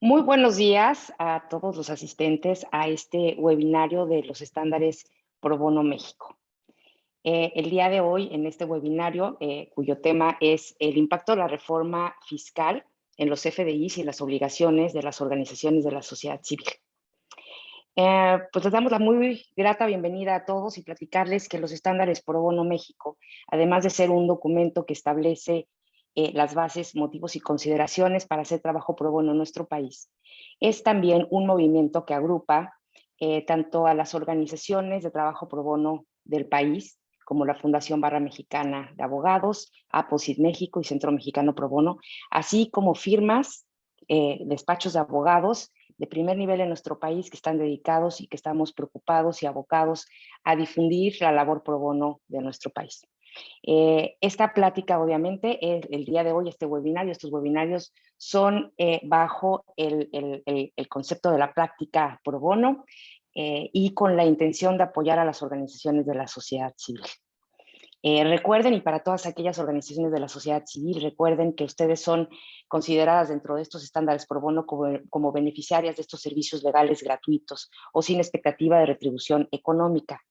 Muy buenos días a todos los asistentes a este webinario de los estándares Pro Bono México. El día de hoy, en este webinario, cuyo tema es el impacto de la reforma fiscal en los FDIs y las obligaciones de las organizaciones de la sociedad civil. Pues les damos la muy grata bienvenida a todos y platicarles que los estándares Pro Bono México, además de ser un documento que establece las bases, motivos y consideraciones para hacer trabajo pro bono en nuestro país, es también un movimiento que agrupa tanto a las organizaciones de trabajo pro bono del país, como la Fundación Barra Mexicana de Abogados, APOSIT México y Centro Mexicano Pro Bono, así como firmas, despachos de abogados de primer nivel en nuestro país que están dedicados y que estamos preocupados y abocados a difundir la labor pro bono de nuestro país. Esta plática, obviamente, el día de hoy, estos webinarios son bajo el concepto de la práctica pro bono y con la intención de apoyar a las organizaciones de la sociedad civil. Recuerden, y para todas aquellas organizaciones de la sociedad civil, recuerden que ustedes son consideradas dentro de estos estándares pro bono como beneficiarias de estos servicios legales gratuitos o sin expectativa de retribución económica.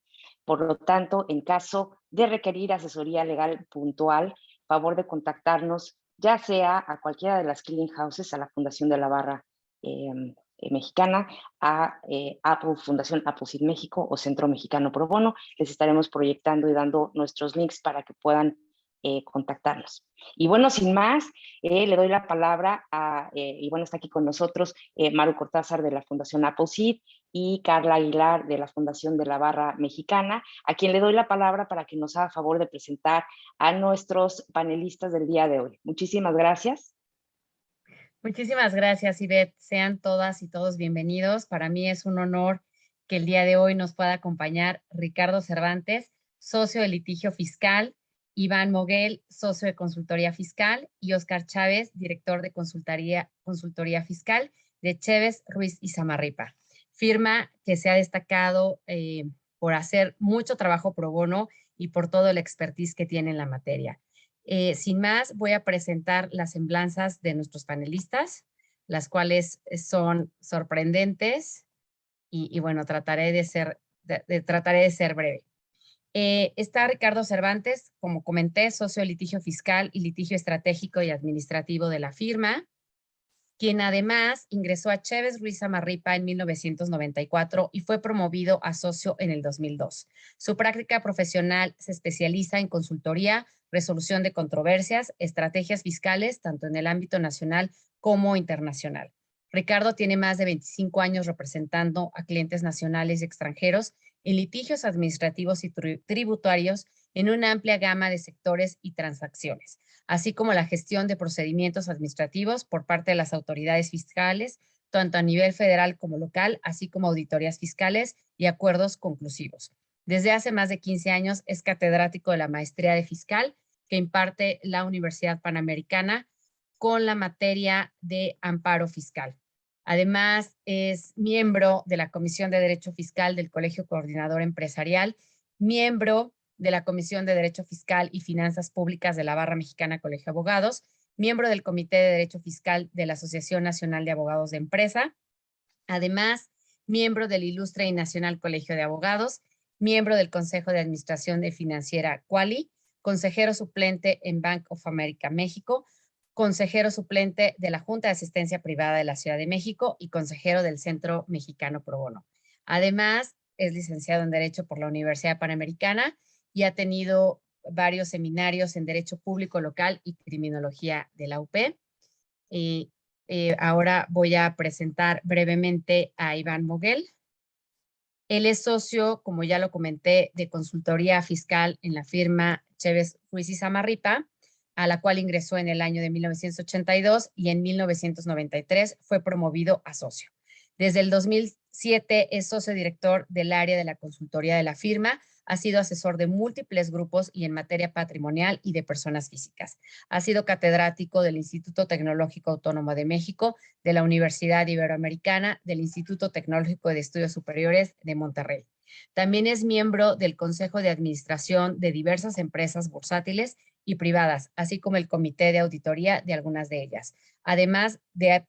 Por lo tanto, en caso de requerir asesoría legal puntual, favor de contactarnos, ya sea a cualquiera de las clearing houses, a la Fundación de la Barra Mexicana, a Fundación APOSIT México o Centro Mexicano Pro Bono. Les estaremos proyectando y dando nuestros links para que puedan contactarnos. Y bueno, sin más, le doy la palabra y bueno, está aquí con nosotros Maru Cortázar de la Fundación APOSIT y Carla Aguilar de la Fundación de la Barra Mexicana, a quien le doy la palabra para que nos haga favor de presentar a nuestros panelistas del día de hoy. Muchísimas gracias. Muchísimas gracias, Ivette. Sean todas y todos bienvenidos. Para mí es un honor que el día de hoy nos pueda acompañar Ricardo Cervantes, socio de litigio fiscal, Iván Moguel, socio de consultoría fiscal, y Oscar Chávez, director de consultoría fiscal de Chévez, Ruiz y Samarripa. Firma que se ha destacado por hacer mucho trabajo pro bono y por todo el expertise que tiene en la materia. Sin más, voy a presentar las semblanzas de nuestros panelistas, las cuales son sorprendentes y bueno, trataré de ser breve. Está Ricardo Cervantes, como comenté, socio de litigio fiscal y litigio estratégico y administrativo de la firma, quien además ingresó a Chévez Ruiz Samarripa en 1994 y fue promovido a socio en el 2002. Su práctica profesional se especializa en consultoría, resolución de controversias, estrategias fiscales, tanto en el ámbito nacional como internacional. Ricardo tiene más de 25 años representando a clientes nacionales y extranjeros en litigios administrativos y tributarios en una amplia gama de sectores y transacciones, así como la gestión de procedimientos administrativos por parte de las autoridades fiscales, tanto a nivel federal como local, así como auditorías fiscales y acuerdos conclusivos. Desde hace más de 15 años es catedrático de la maestría de fiscal que imparte la Universidad Panamericana con la materia de amparo fiscal. Además, es miembro de la Comisión de Derecho Fiscal del Colegio Coordinador Empresarial, miembro de la Comisión de Derecho Fiscal y Finanzas Públicas de la Barra Mexicana Colegio de Abogados, miembro del Comité de Derecho Fiscal de la Asociación Nacional de Abogados de Empresa, además, miembro del Ilustre y Nacional Colegio de Abogados, miembro del Consejo de Administración de Financiera Quali, consejero suplente en Bank of America México, consejero suplente de la Junta de Asistencia Privada de la Ciudad de México y consejero del Centro Mexicano Pro Bono. Además, es licenciado en Derecho por la Universidad Panamericana y ha tenido varios seminarios en Derecho Público Local y Criminología de la UP. Ahora voy a presentar brevemente a Iván Moguel. Él es socio, como ya lo comenté, de consultoría fiscal en la firma Chévez Ruiz y Samarripa, a la cual ingresó en el año de 1982 y en 1993 fue promovido a socio. Desde el 2007 es socio director del área de la consultoría de la firma, ha sido asesor de múltiples grupos y en materia patrimonial y de personas físicas. Ha sido catedrático del Instituto Tecnológico Autónomo de México, de la Universidad Iberoamericana, del Instituto Tecnológico de Estudios Superiores de Monterrey. También es miembro del Consejo de Administración de diversas empresas bursátiles y privadas, así como el comité de auditoría de algunas de ellas, además de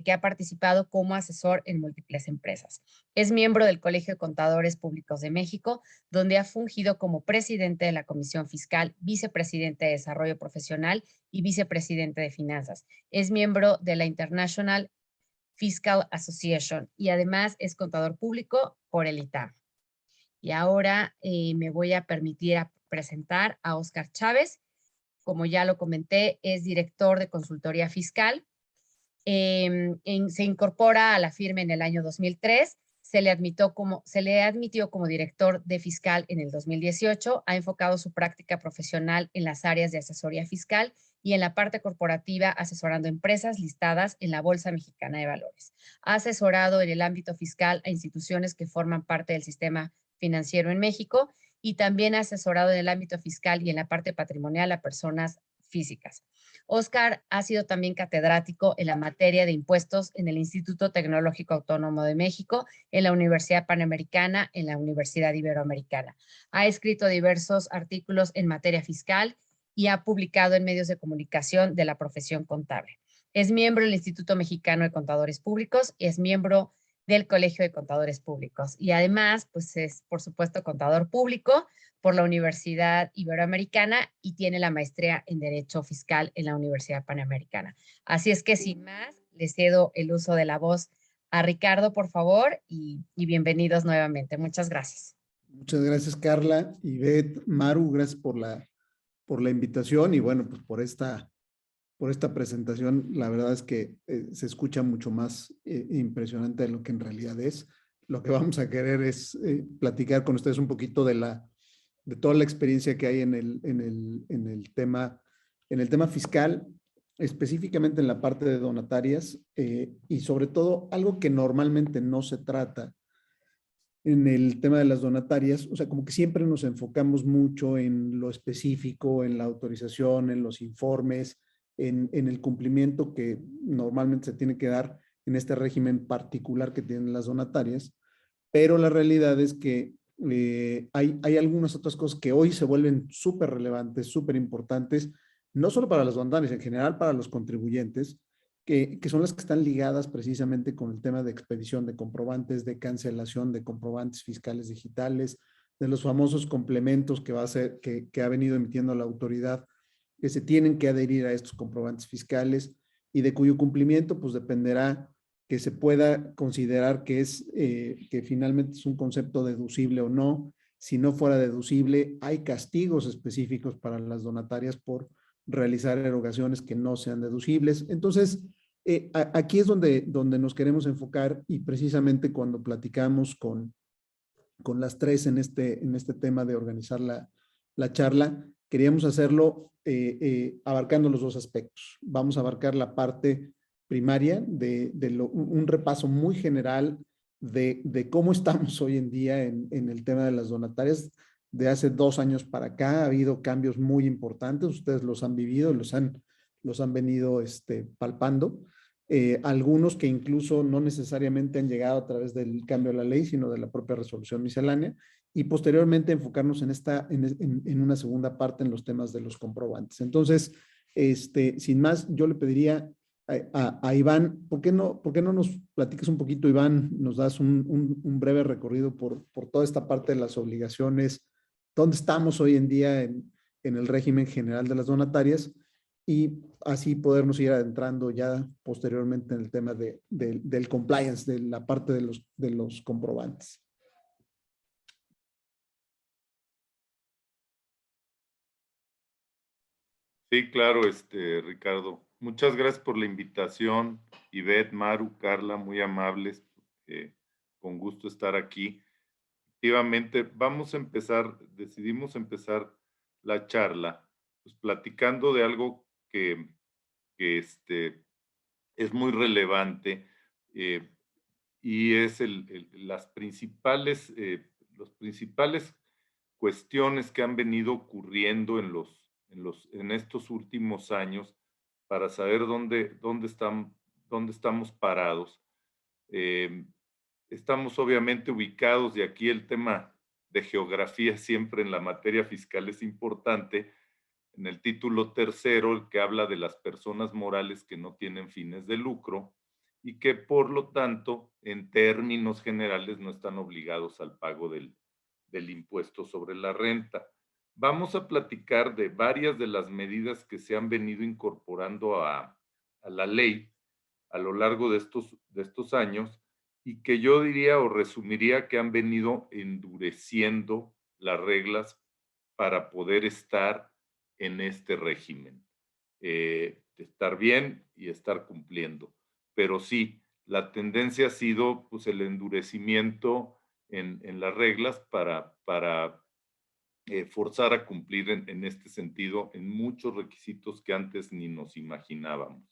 que ha participado como asesor en múltiples empresas. Es miembro del Colegio de Contadores Públicos de México, donde ha fungido como presidente de la Comisión Fiscal, vicepresidente de Desarrollo Profesional y vicepresidente de Finanzas. Es miembro de la International Fiscal Association y además es contador público por el ITAM. Y ahora me voy a permitir presentar a Óscar Chávez. Como ya lo comenté, es director de consultoría fiscal. Se incorpora a la firma en el año 2003. Se le admitió como director de fiscal en el 2018. Ha enfocado su práctica profesional en las áreas de asesoría fiscal y en la parte corporativa, asesorando empresas listadas en la Bolsa Mexicana de Valores. Ha asesorado en el ámbito fiscal a instituciones que forman parte del sistema financiero en México y también ha asesorado en el ámbito fiscal y en la parte patrimonial a personas físicas. Óscar ha sido también catedrático en la materia de impuestos en el Instituto Tecnológico Autónomo de México, en la Universidad Panamericana, en la Universidad Iberoamericana. Ha escrito diversos artículos en materia fiscal y ha publicado en medios de comunicación de la profesión contable. Es miembro del Instituto Mexicano de Contadores Públicos y es miembro del Colegio de Contadores Públicos. Y además, pues es, por supuesto, contador público por la Universidad Iberoamericana y tiene la maestría en Derecho Fiscal en la Universidad Panamericana. Así es que, sin más, le cedo el uso de la voz a Ricardo, por favor, y bienvenidos nuevamente. Muchas gracias. Muchas gracias, Carla, Ivette, Maru, gracias por la invitación y bueno, pues por esta presentación. La verdad es que se escucha mucho más impresionante de lo que en realidad es. Lo que vamos a querer es platicar con ustedes un poquito de toda la experiencia que hay en el tema fiscal, específicamente en la parte de donatarias y sobre todo algo que normalmente no se trata en el tema de las donatarias, o sea, como que siempre nos enfocamos mucho en lo específico, en la autorización, en los informes, en el cumplimiento que normalmente se tiene que dar en este régimen particular que tienen las donatarias, pero la realidad es que hay algunas otras cosas que hoy se vuelven súper relevantes, súper importantes, no solo para las donatarias, en general para los contribuyentes, que son las que están ligadas precisamente con el tema de expedición de comprobantes, de cancelación de comprobantes fiscales digitales, de los famosos complementos que que ha venido emitiendo la autoridad, que se tienen que adherir a estos comprobantes fiscales y de cuyo cumplimiento pues dependerá que se pueda considerar que finalmente es un concepto deducible o no. Si no fuera deducible, hay castigos específicos para las donatarias por realizar erogaciones que no sean deducibles. Entonces, aquí es donde nos queremos enfocar y precisamente cuando platicamos con las tres en este tema de organizar la charla, queríamos hacerlo abarcando los dos aspectos. Vamos a abarcar la parte primaria un repaso muy general de cómo estamos hoy en día en el tema de las donatarias. De hace 2 años para acá ha habido cambios muy importantes, ustedes los han vivido, los han venido palpando. Algunos que incluso no necesariamente han llegado a través del cambio de la ley, sino de la propia resolución miscelánea, y posteriormente enfocarnos en una segunda parte en los temas de los comprobantes. Entonces, sin más, yo le pediría a Iván, ¿por qué no nos platicas un poquito, Iván? Nos das un breve recorrido por toda esta parte de las obligaciones, dónde estamos hoy en día en el régimen general de las donatarias y así podernos ir adentrando ya posteriormente en el tema del compliance, de la parte de los comprobantes. Sí, claro, Ricardo. Muchas gracias por la invitación. Ivette, Maru, Carla, muy amables. Con gusto estar aquí. Efectivamente, decidimos empezar la charla, pues platicando de algo que es muy relevante y es las principales cuestiones que han venido ocurriendo en estos últimos años para saber dónde estamos parados. Estamos obviamente ubicados, y aquí el tema de geografía siempre en la materia fiscal es importante, en el título tercero, el que habla de las personas morales que no tienen fines de lucro y que por lo tanto, en términos generales, no están obligados al pago del impuesto sobre la renta. Vamos a platicar de varias de las medidas que se han venido incorporando a la ley a lo largo de estos años y que yo diría o resumiría que han venido endureciendo las reglas para poder estar en este régimen. Estar bien y estar cumpliendo. Pero sí, la tendencia ha sido pues, el endurecimiento en las reglas para forzar a cumplir en este sentido en muchos requisitos que antes ni nos imaginábamos.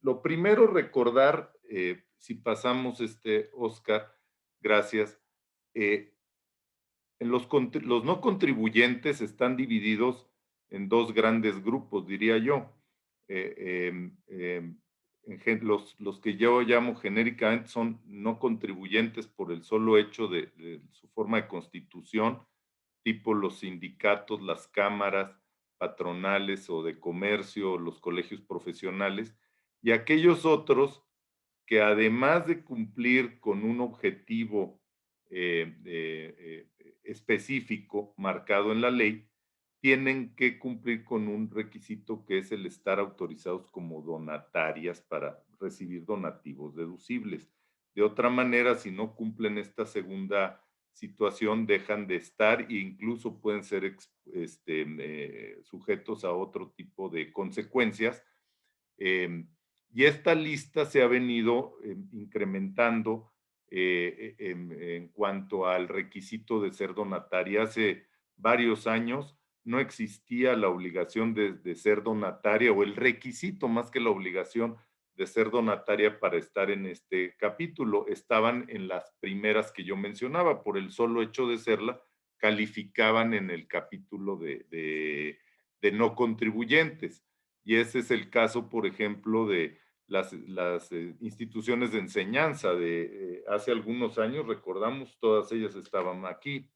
Lo primero, recordar, si pasamos Oscar, gracias, los no contribuyentes están divididos en dos grandes grupos, diría yo. Los que yo llamo genéricamente son no contribuyentes por el solo hecho de su forma de constitución, tipo los sindicatos, las cámaras patronales o de comercio, los colegios profesionales, y aquellos otros que además de cumplir con un objetivo específico marcado en la ley, tienen que cumplir con un requisito que es el estar autorizados como donatarias para recibir donativos deducibles. De otra manera, si no cumplen esta segunda situación, dejan de estar e incluso pueden ser sujetos a otro tipo de consecuencias. Y esta lista se ha venido incrementando en cuanto al requisito de ser donataria. Hace varios años no existía la obligación de ser donataria o el requisito más que la obligación de ser donataria para estar en este capítulo. Estaban en las primeras que yo mencionaba, por el solo hecho de serla, calificaban en el capítulo de no contribuyentes. Y ese es el caso, por ejemplo, de las instituciones de enseñanza de hace algunos años, recordamos, todas ellas estaban aquí,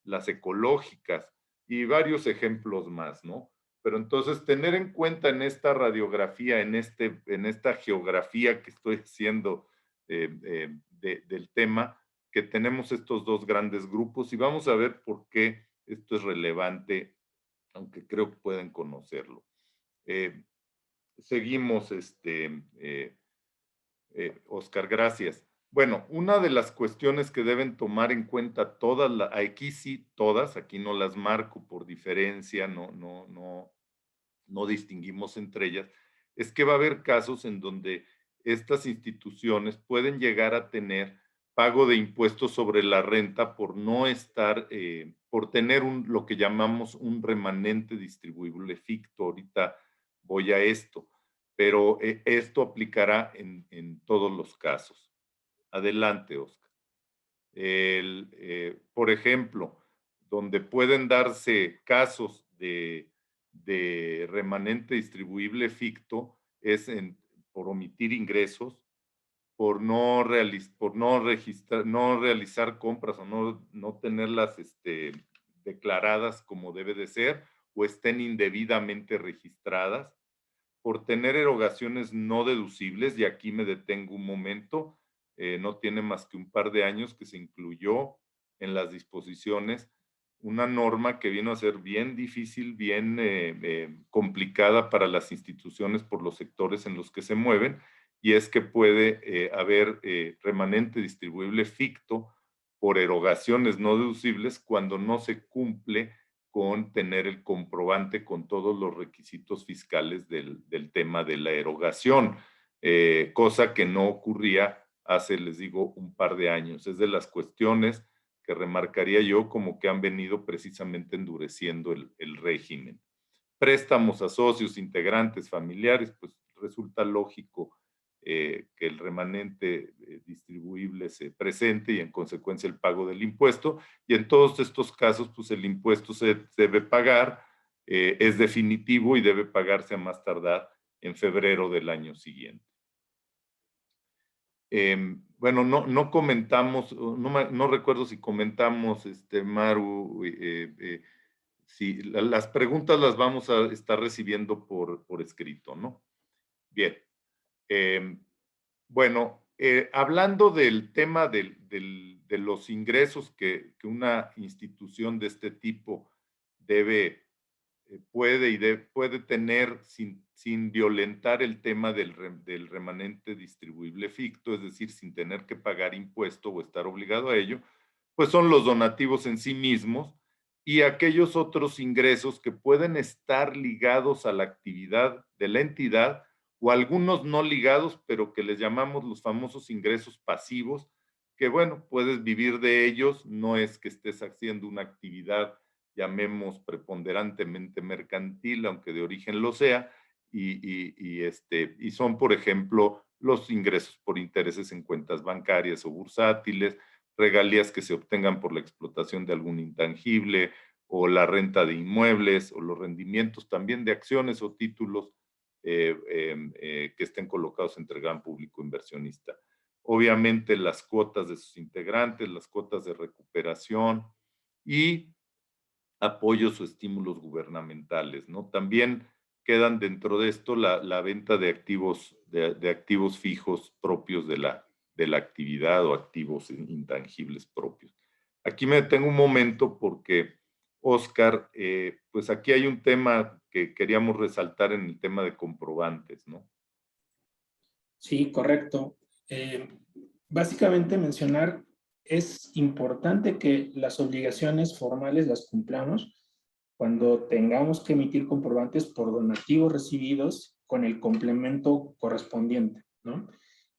las ecológicas y varios ejemplos más, ¿no? Pero entonces tener en cuenta en esta radiografía, en esta geografía que estoy haciendo del tema, que tenemos estos dos grandes grupos y vamos a ver por qué esto es relevante, aunque creo que pueden conocerlo. Seguimos, Oscar, gracias. Bueno, una de las cuestiones que deben tomar en cuenta todas, aquí sí todas, aquí no las marco por diferencia, no distinguimos entre ellas, es que va a haber casos en donde estas instituciones pueden llegar a tener pago de impuestos sobre la renta por no estar, por tener lo que llamamos un remanente distribuible ficto. Ahorita voy a esto, pero esto aplicará en todos los casos. Adelante, Oscar. Por ejemplo, donde pueden darse casos de remanente distribuible ficto es por omitir ingresos, por no realizar compras o no tenerlas declaradas como debe de ser o estén indebidamente registradas, por tener erogaciones no deducibles, y aquí me detengo un momento, no tiene más que un par de años que se incluyó en las disposiciones una norma que vino a ser bien difícil, bien complicada para las instituciones por los sectores en los que se mueven, y es que puede haber remanente distribuible ficto por erogaciones no deducibles cuando no se cumple con tener el comprobante con todos los requisitos fiscales del tema de la erogación, cosa que no ocurría hace, les digo, un par de años. Es de las cuestiones que remarcaría yo como que han venido precisamente endureciendo el régimen. Préstamos a socios, integrantes, familiares, pues resulta lógico que el remanente distribuible se presente y en consecuencia el pago del impuesto. Y en todos estos casos, pues el impuesto se debe pagar, es definitivo y debe pagarse a más tardar en febrero del año siguiente. Bueno, no comentamos, no recuerdo si comentamos, Maru, sí, las preguntas las vamos a estar recibiendo por escrito, ¿no? Bien. Bueno, hablando del tema de los ingresos que una institución de este tipo debe, puede tener sin violentar el tema del remanente distribuible ficto, es decir, sin tener que pagar impuesto o estar obligado a ello, pues son los donativos en sí mismos y aquellos otros ingresos que pueden estar ligados a la actividad de la entidad o algunos no ligados, pero que les llamamos los famosos ingresos pasivos, que bueno, puedes vivir de ellos, no es que estés haciendo una actividad, llamemos preponderantemente mercantil, aunque de origen lo sea, y son, por ejemplo, los ingresos por intereses en cuentas bancarias o bursátiles, regalías que se obtengan por la explotación de algún intangible, o la renta de inmuebles, o los rendimientos también de acciones o títulos que estén colocados entre el gran público inversionista. Obviamente las cuotas de sus integrantes, las cuotas de recuperación y apoyos o estímulos gubernamentales, ¿no? También quedan dentro de esto la venta de activos fijos propios de la actividad o activos intangibles propios. Aquí me detengo un momento porque, Oscar, pues aquí hay un tema que queríamos resaltar en el tema de comprobantes, ¿no? Sí, correcto. Básicamente mencionar, es importante que las obligaciones formales las cumplamos cuando tengamos que emitir comprobantes por donativos recibidos con el complemento correspondiente, ¿no?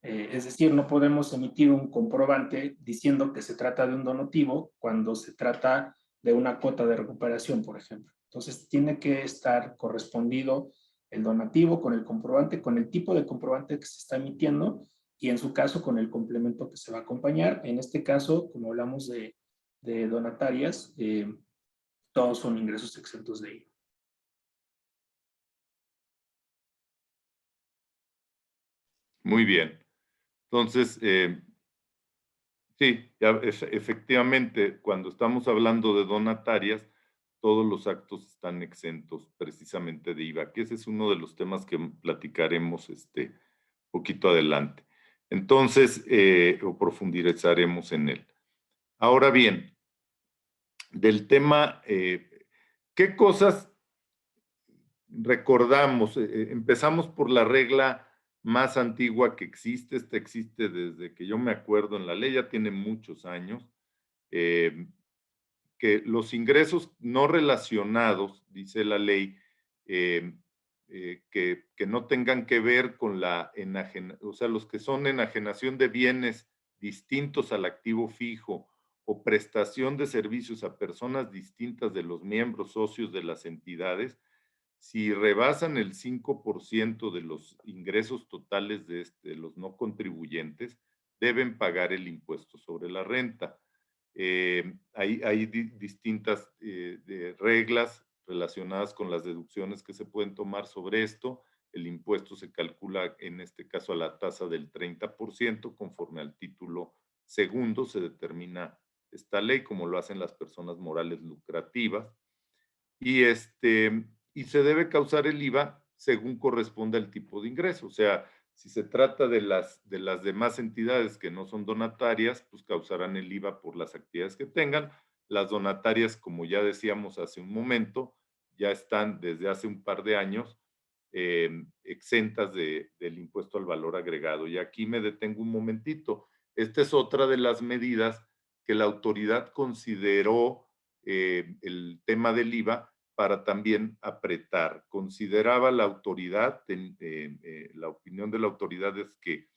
Es decir, no podemos emitir un comprobante diciendo que se trata de un donativo cuando se trata de una cuota de recuperación, por ejemplo. Entonces, tiene que estar correspondido el donativo con el comprobante, con el tipo de comprobante que se está emitiendo y en su caso con el complemento que se va a acompañar. En este caso, como hablamos de donatarias, todos son ingresos exentos de IVA. Muy bien. Entonces, sí, ya, efectivamente, cuando estamos hablando de donatarias, todos los actos están exentos precisamente de IVA, que ese es uno de los temas que platicaremos poquito adelante. Entonces, o profundizaremos en él. Ahora bien, del tema, ¿qué cosas recordamos? Empezamos por la regla más antigua que existe. Esta existe desde que yo me acuerdo en la ley, ya tiene muchos años, que los ingresos no relacionados, dice la ley, que no tengan que ver con la enajenación, o sea, los que son enajenación de bienes distintos al activo fijo o prestación de servicios a personas distintas de los miembros socios de las entidades, si rebasan el 5% de los ingresos totales de los no contribuyentes, deben pagar el impuesto sobre la renta. Hay distintas reglas relacionadas con las deducciones que se pueden tomar sobre esto. El impuesto se calcula, en este caso, a la tasa del 30%, conforme al título segundo se determina esta ley, como lo hacen las personas morales lucrativas. Y se debe causar el IVA según corresponda el tipo de ingreso. O sea, si se trata de las demás entidades que no son donatarias, pues causarán el IVA por las actividades que tengan. Las donatarias, como ya decíamos hace un momento, ya están desde hace un par de años exentas del impuesto al valor agregado. Y aquí me detengo un momentito. Esta es otra de las medidas que la autoridad consideró el tema del IVA para también apretar. Consideraba la autoridad, la opinión de la autoridad es que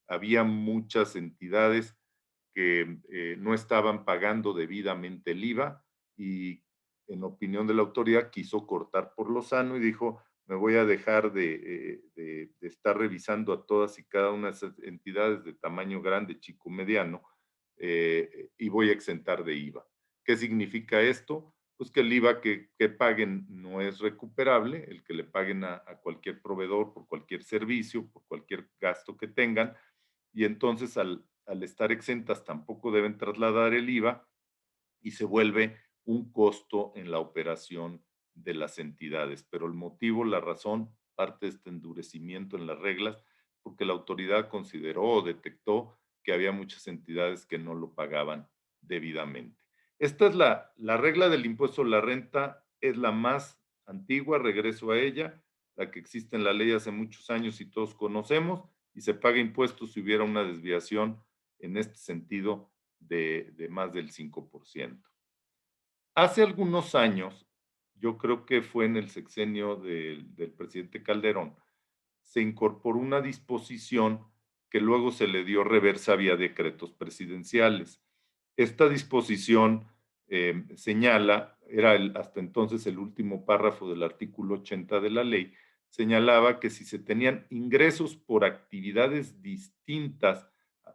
había muchas entidades que no estaban pagando debidamente el IVA y en opinión de la autoridad quiso cortar por lo sano y dijo, me voy a dejar de estar revisando a todas y cada una de esas entidades de tamaño grande, chico, mediano, y voy a exentar de IVA. ¿Qué significa esto? Pues que el IVA que paguen no es recuperable, el que le paguen a cualquier proveedor por cualquier servicio, por cualquier gasto que tengan, y entonces al estar exentas tampoco deben trasladar el IVA y se vuelve un costo en la operación de las entidades. Pero el motivo, la razón, parte de este endurecimiento en las reglas, porque la autoridad consideró o detectó que había muchas entidades que no lo pagaban debidamente. Esta es la regla del impuesto a la renta, es la más antigua, regreso a ella, la que existe en la ley hace muchos años y todos conocemos, y se paga impuestos si hubiera una desviación en este sentido de más del 5%. Hace algunos años, yo creo que fue en el sexenio del presidente Calderón, se incorporó una disposición que luego se le dio reversa vía decretos presidenciales. Esta disposición señala, era hasta entonces el último párrafo del artículo 80 de la ley, señalaba que si se tenían ingresos por actividades distintas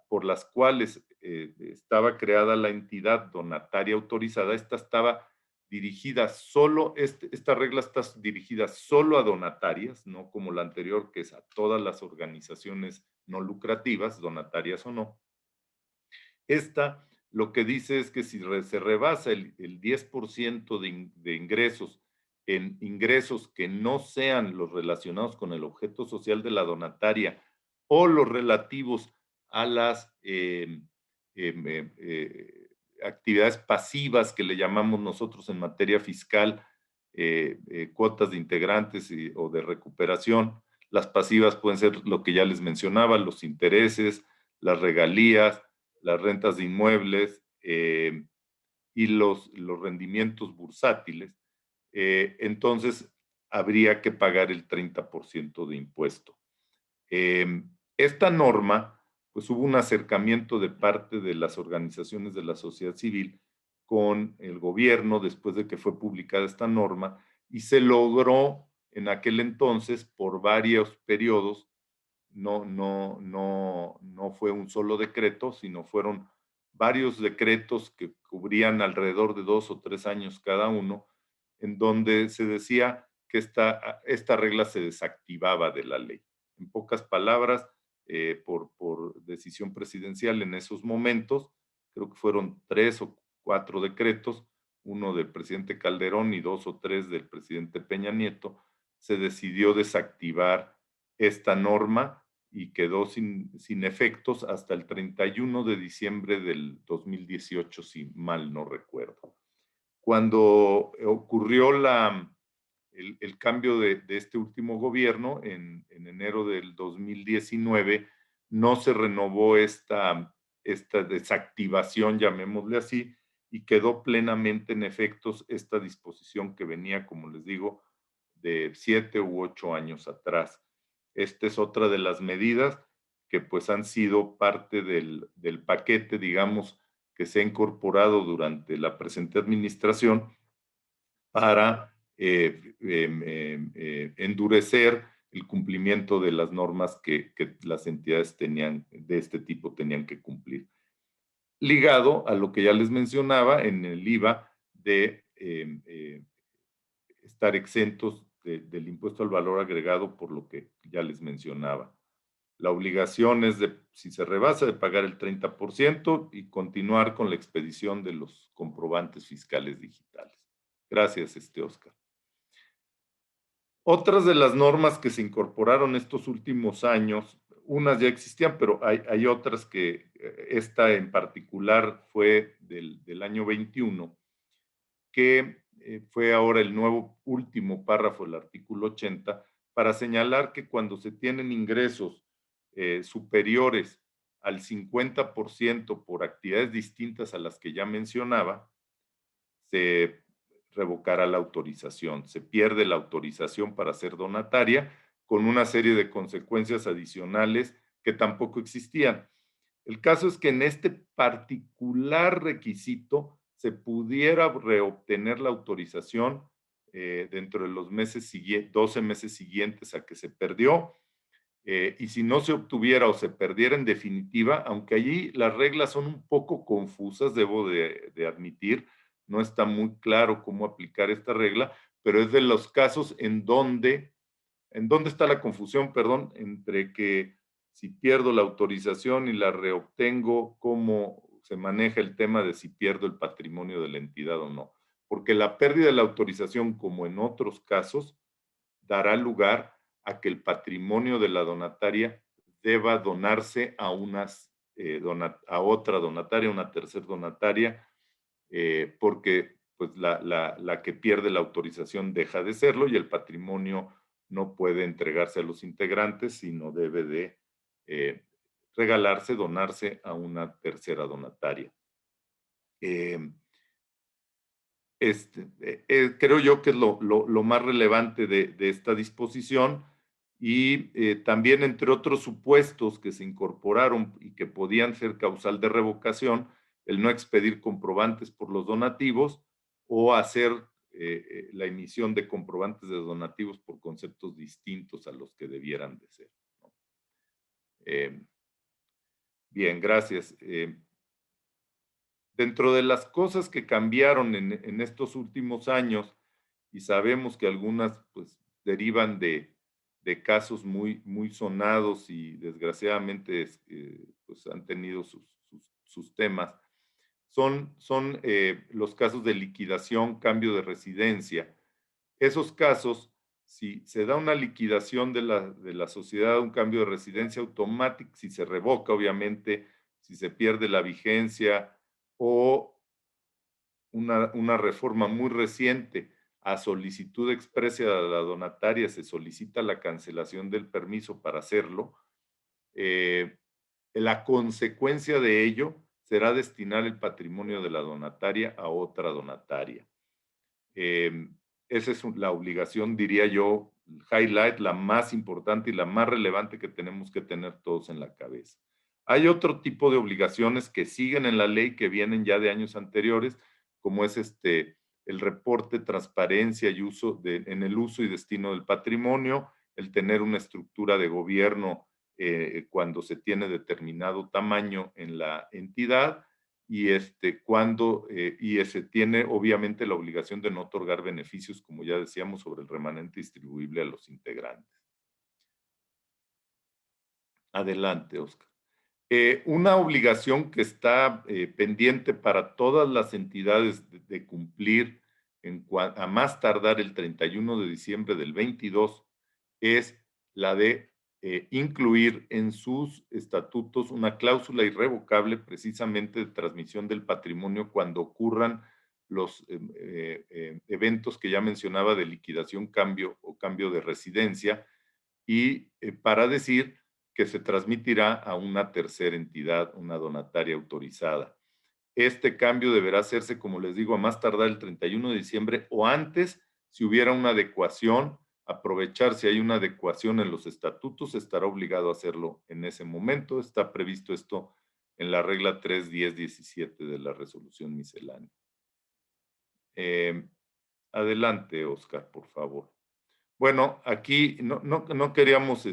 por las cuales estaba creada la entidad donataria autorizada, esta estaba dirigida solo, esta regla está dirigida solo a donatarias, no como la anterior, que es a todas las organizaciones no lucrativas, donatarias o no. Esta lo que dice es que si se rebasa el 10% de ingresos en ingresos que no sean los relacionados con el objeto social de la donataria o los relativos a las actividades pasivas que le llamamos nosotros en materia fiscal, cuotas de integrantes o de recuperación. Las pasivas pueden ser lo que ya les mencionaba, los intereses, las regalías, las rentas de inmuebles y los rendimientos bursátiles. Entonces, habría que pagar el 30% de impuesto. Esta norma, pues hubo un acercamiento de parte de las organizaciones de la sociedad civil con el gobierno después de que fue publicada esta norma y se logró en aquel entonces por varios periodos, no fue un solo decreto, sino fueron varios decretos que cubrían alrededor de 2 o 3 años cada uno, en donde se decía que esta regla se desactivaba de la ley. En pocas palabras, por decisión presidencial en esos momentos, creo que fueron 3 o 4 decretos, uno del presidente Calderón y 2 o 3 del presidente Peña Nieto, se decidió desactivar esta norma y quedó sin efectos hasta el 31 de diciembre del 2018, si mal no recuerdo. Cuando ocurrió el cambio de este último gobierno en enero del 2019, no se renovó esta desactivación, llamémosle así, y quedó plenamente en efectos esta disposición que venía, como les digo, de 7 u 8 años atrás. Esta es otra de las medidas que pues han sido parte del paquete, digamos, que se ha incorporado durante la presente administración para endurecer el cumplimiento de las normas que las entidades de este tipo tenían que cumplir. Ligado a lo que ya les mencionaba en el IVA de estar exentos del impuesto al valor agregado por lo que ya les mencionaba. La obligación es de, si se rebasa, de pagar el 30% y continuar con la expedición de los comprobantes fiscales digitales. Gracias, Oscar. Otras de las normas que se incorporaron estos últimos años, unas ya existían, pero hay otras que esta en particular fue del año 21, que fue ahora el nuevo último párrafo del artículo 80, para señalar que cuando se tienen ingresos superiores al 50% por actividades distintas a las que ya mencionaba, se revocará la autorización. Se pierde la autorización para ser donataria con una serie de consecuencias adicionales que tampoco existían. El caso es que en este particular requisito se pudiera reobtener la autorización dentro de los 12 meses siguientes a que se perdió, y si no se obtuviera o se perdiera en definitiva, aunque allí las reglas son un poco confusas, debo de admitir, no está muy claro cómo aplicar esta regla, pero es de los casos en donde está la confusión, perdón, entre que si pierdo la autorización y la reobtengo, cómo se maneja el tema de si pierdo el patrimonio de la entidad o no. porque la pérdida de la autorización, como en otros casos, dará lugar a que el patrimonio de la donataria deba donarse a otra donataria, una tercer donataria, porque pues, la que pierde la autorización deja de serlo y el patrimonio no puede entregarse a los integrantes, sino debe de regalarse, donarse a una tercera donataria. Creo yo que es lo más relevante de esta disposición y también entre otros supuestos que se incorporaron y que podían ser causal de revocación, el no expedir comprobantes por los donativos o hacer la emisión de comprobantes de donativos por conceptos distintos a los que debieran de ser, ¿no? Bien, gracias. Dentro de las cosas que cambiaron en estos últimos años, y sabemos que algunas pues, derivan de casos muy sonados y desgraciadamente pues, han tenido sus temas, son los casos de liquidación, cambio de residencia. Esos casos, si se da una liquidación de la sociedad, un cambio de residencia automático, si se revoca, obviamente, si se pierde la vigencia, o una reforma muy reciente a solicitud expresa de la donataria se solicita la cancelación del permiso para hacerlo, la consecuencia de ello será destinar el patrimonio de la donataria a otra donataria. Esa es la obligación, diría yo, highlight, la más importante y la más relevante que tenemos que tener todos en la cabeza. Hay otro tipo de obligaciones que siguen en la ley, que vienen ya de años anteriores, como es el reporte, transparencia y en el uso y destino del patrimonio, el tener una estructura de gobierno cuando se tiene determinado tamaño en la entidad, y se tiene obviamente la obligación de no otorgar beneficios, como ya decíamos, sobre el remanente distribuible a los integrantes. Adelante, Oscar. Una obligación que está pendiente para todas las entidades de cumplir a más tardar el 31 de diciembre del 22 es la de incluir en sus estatutos una cláusula irrevocable precisamente de transmisión del patrimonio cuando ocurran los eventos que ya mencionaba de liquidación, cambio o cambio de residencia, y para decir que se transmitirá a una tercera entidad, una donataria autorizada. Este cambio deberá hacerse, como les digo, a más tardar el 31 de diciembre o antes, si hubiera una adecuación. Aprovechar si hay una adecuación en los estatutos, estará obligado a hacerlo en ese momento. Está previsto esto en la regla 3.10.17 de la resolución miscelánea. Adelante, Oscar, por favor. Bueno, aquí no queríamos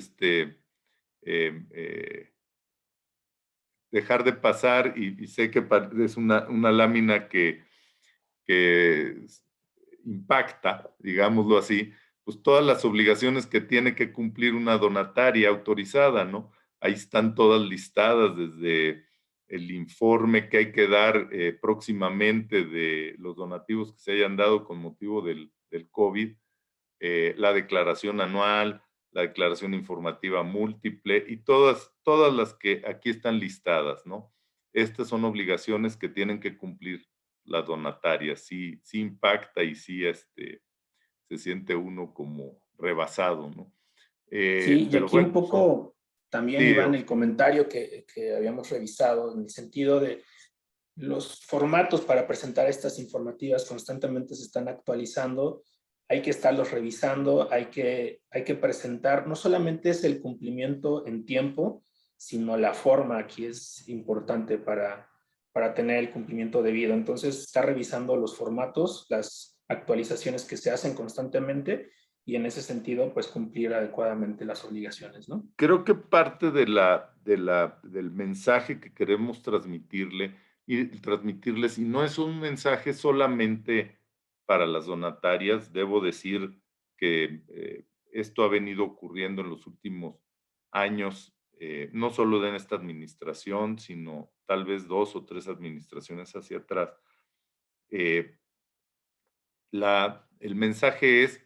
dejar de pasar, y sé que es una lámina que impacta, digámoslo así, pues todas las obligaciones que tiene que cumplir una donataria autorizada, ¿no? Ahí están todas listadas, desde el informe que hay que dar próximamente de los donativos que se hayan dado con motivo del COVID, la declaración anual, la declaración informativa múltiple y todas las que aquí están listadas, ¿no? Estas son obligaciones que tienen que cumplir las donatarias. Sí impacta y sí se siente uno como rebasado, ¿no? Sí, y Pero aquí un bueno, poco también, sí, Iván, el comentario que habíamos revisado en el sentido de los formatos para presentar estas informativas constantemente se están actualizando, hay que estarlos revisando, hay que presentar, no solamente es el cumplimiento en tiempo, sino la forma aquí es importante para tener el cumplimiento debido. Entonces, está revisando los formatos, las actualizaciones que se hacen constantemente y en ese sentido, pues cumplir adecuadamente las obligaciones, ¿no? creo que parte del mensaje que queremos transmitirles, y no es un mensaje solamente para las donatarias, debo decir que esto ha venido ocurriendo en los últimos años, no solo en esta administración, sino tal vez 2 o 3 administraciones hacia atrás. el mensaje es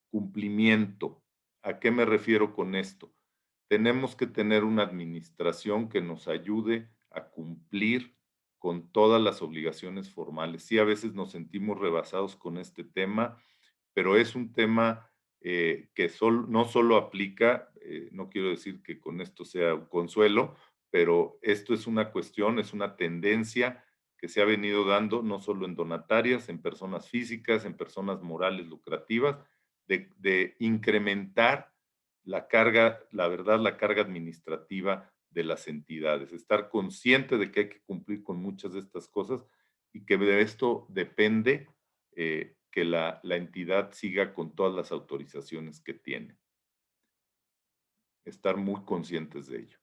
cumplimiento. ¿A qué me refiero con esto? Tenemos que tener una administración que nos ayude a cumplir con todas las obligaciones formales. Sí, a veces nos sentimos rebasados con este tema, pero es un tema que no solo aplica, no quiero decir que con esto sea un consuelo, pero esto es una cuestión, es una tendencia que se ha venido dando no solo en donatarias, en personas físicas, en personas morales lucrativas, de incrementar la carga, la verdad, la carga administrativa de las entidades, estar consciente de que hay que cumplir con muchas de estas cosas y que de esto depende que la entidad siga con todas las autorizaciones que tiene. Estar muy conscientes de ello.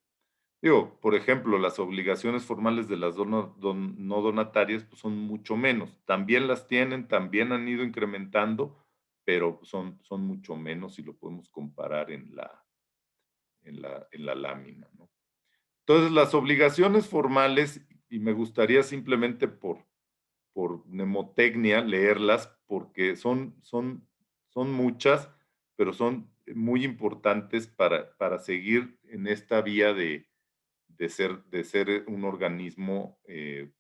Digo, por ejemplo, las obligaciones formales de las no donatarias pues son mucho menos. También las tienen, también han ido incrementando, pero son mucho menos si lo podemos comparar en la lámina, ¿no? Entonces, las obligaciones formales, y me gustaría simplemente por mnemotecnia leerlas, porque son muchas, pero son muy importantes para seguir en esta vía de ser un organismo que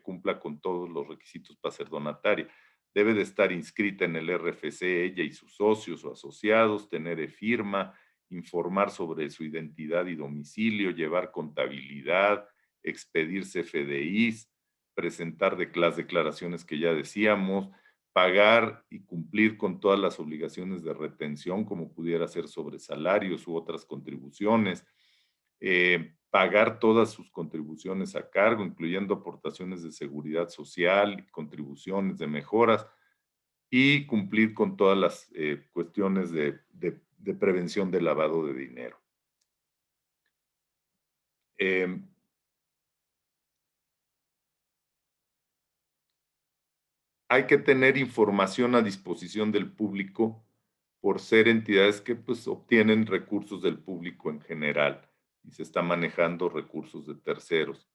cumpla con todos los requisitos para ser donataria. Debe de estar inscrita en el RFC ella y sus socios o asociados, tener firma, informar sobre su identidad y domicilio, llevar contabilidad, expedir CFDIs, presentar las declaraciones que ya decíamos, pagar y cumplir con todas las obligaciones de retención, como pudiera ser sobre salarios u otras contribuciones, pagar todas sus contribuciones a cargo, incluyendo aportaciones de seguridad social, contribuciones de mejoras, y cumplir con todas las cuestiones de prevención del lavado de dinero. Hay que tener información a disposición del público por ser entidades que pues obtienen recursos del público en general y se está manejando recursos de terceros.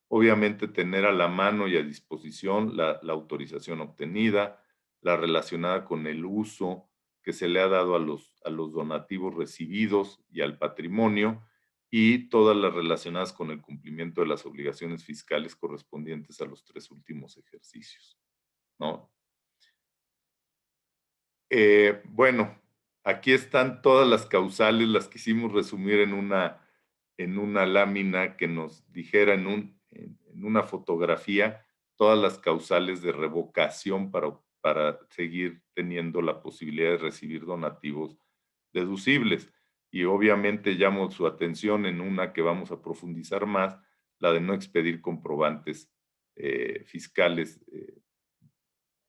Obviamente tener a la mano y a disposición la autorización obtenida, la relacionada con el uso que se le ha dado a los donativos recibidos y al patrimonio, y todas las relacionadas con el cumplimiento de las obligaciones fiscales correspondientes a los 3 últimos ejercicios, ¿no? Bueno, aquí están todas las causales, las quisimos resumir en una lámina que nos dijera en una fotografía todas las causales de revocación para seguir teniendo la posibilidad de recibir donativos deducibles. Y obviamente llamo su atención en una que vamos a profundizar más, la de no expedir comprobantes fiscales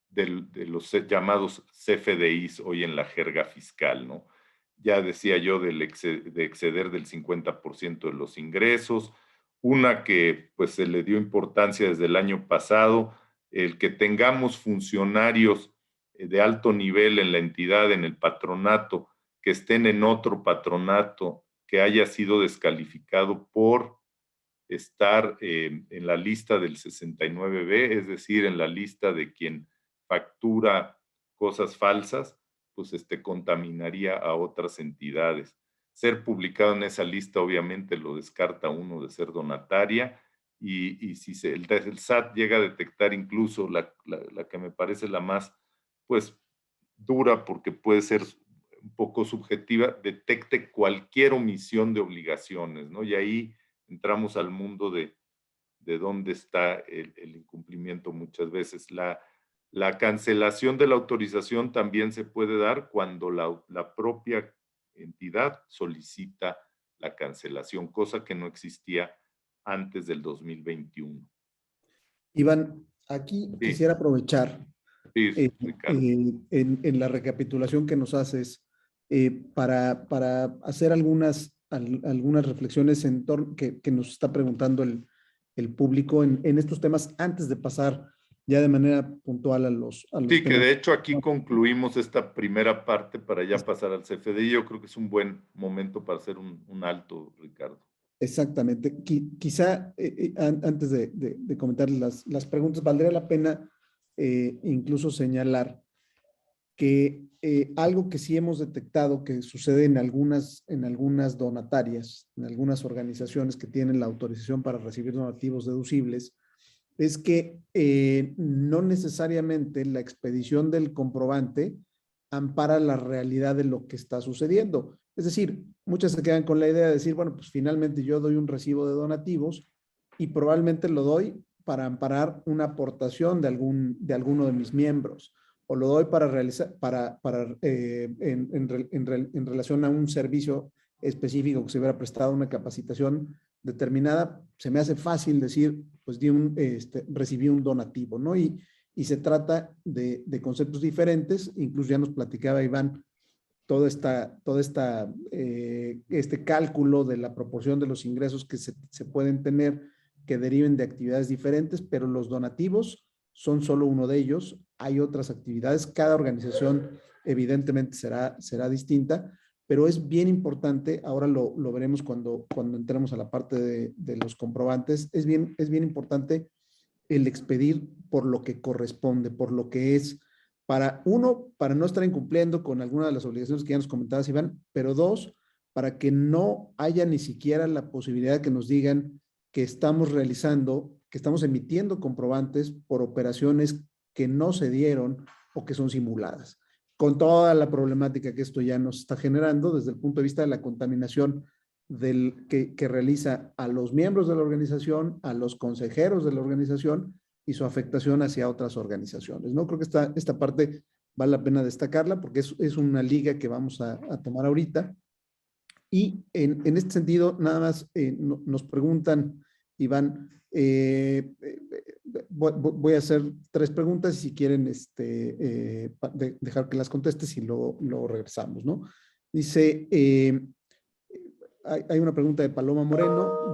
de los llamados CFDIs hoy en la jerga fiscal, ¿no? Ya decía yo de exceder del 50% de los ingresos, una que pues se le dio importancia desde el año pasado, el que tengamos funcionarios de alto nivel en la entidad, en el patronato, que estén en otro patronato que haya sido descalificado por estar en la lista del 69B, es decir, en la lista de quien factura cosas falsas, pues contaminaría a otras entidades. Ser publicado en esa lista obviamente lo descarta uno de ser donataria, y si el SAT llega a detectar incluso la que me parece la más pues dura, porque puede ser un poco subjetiva, detecte cualquier omisión de obligaciones, ¿no? Y ahí entramos al mundo de dónde está el incumplimiento muchas veces. La cancelación de la autorización también se puede dar cuando la propia entidad solicita la cancelación, cosa que no existía antes del 2021. Iván, aquí Sí. quisiera aprovechar Sí, Ricardo. en la recapitulación que nos haces para hacer algunas reflexiones en torno que nos está preguntando el público en estos temas antes de pasar ya de manera puntual a los Sí, que temas. de hecho aquí concluimos esta primera parte para ya pasar al CFDI. Yo creo que es un buen momento para hacer un alto, Ricardo. Exactamente. Quizá antes de comentar las preguntas, valdría la pena incluso señalar que algo que sí hemos detectado que sucede en algunas donatarias, en algunas organizaciones que tienen la autorización para recibir donativos deducibles, es que no necesariamente la expedición del comprobante ampara la realidad de lo que está sucediendo. Es decir, muchas se quedan con la idea de decir, bueno, pues finalmente yo doy un recibo de donativos y probablemente lo doy para amparar una aportación de alguno de mis miembros, o lo doy para realizar, en relación a un servicio específico que se hubiera prestado una capacitación determinada. Se me hace fácil decir, pues recibí un donativo, ¿no? Y se trata de conceptos diferentes. Incluso ya nos platicaba Iván este cálculo de la proporción de los ingresos que se pueden tener que deriven de actividades diferentes, pero los donativos son solo uno de ellos. Hay otras actividades, cada organización evidentemente será distinta, pero es bien importante, ahora lo veremos cuando entremos a la parte de los comprobantes, es bien importante el expedir por lo que corresponde, por lo que es, para no estar incumpliendo con alguna de las obligaciones que ya nos comentabas, Iván, pero dos, para que no haya ni siquiera la posibilidad de que nos digan que estamos emitiendo comprobantes por operaciones que no se dieron o que son simuladas, con toda la problemática que esto ya nos está generando desde el punto de vista de la contaminación que realiza a los miembros de la organización, a los consejeros de la organización y su afectación hacia otras organizaciones, ¿no? Creo que esta parte vale la pena destacarla porque es una liga que vamos a tomar ahorita. Y en este sentido, nada más nos preguntan, Iván, voy a hacer 3 preguntas y si quieren dejar que las contestes y luego regresamos, ¿no? Dice, hay una pregunta de Paloma Moreno,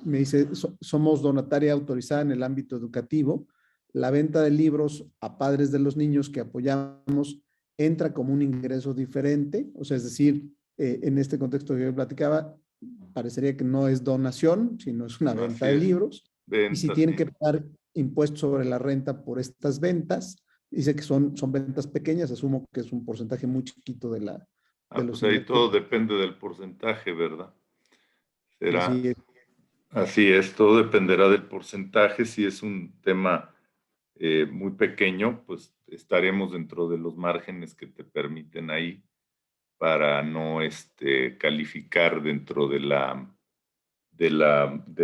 me dice, somos donataria autorizada en el ámbito educativo. La venta de libros a padres de los niños que apoyamos entra como un ingreso diferente, o sea, es decir, en este contexto que yo platicaba, parecería que no es donación, sino es una venta de libros. Y si tienen que pagar impuestos sobre la renta por estas ventas, dice que son ventas pequeñas, asumo que es un porcentaje muy chiquito de los pues ahí todo depende del porcentaje, ¿verdad? Será. Así es, todo dependerá del porcentaje. Si es un tema muy pequeño, pues estaremos dentro de los márgenes que te permiten ahí para no calificar dentro del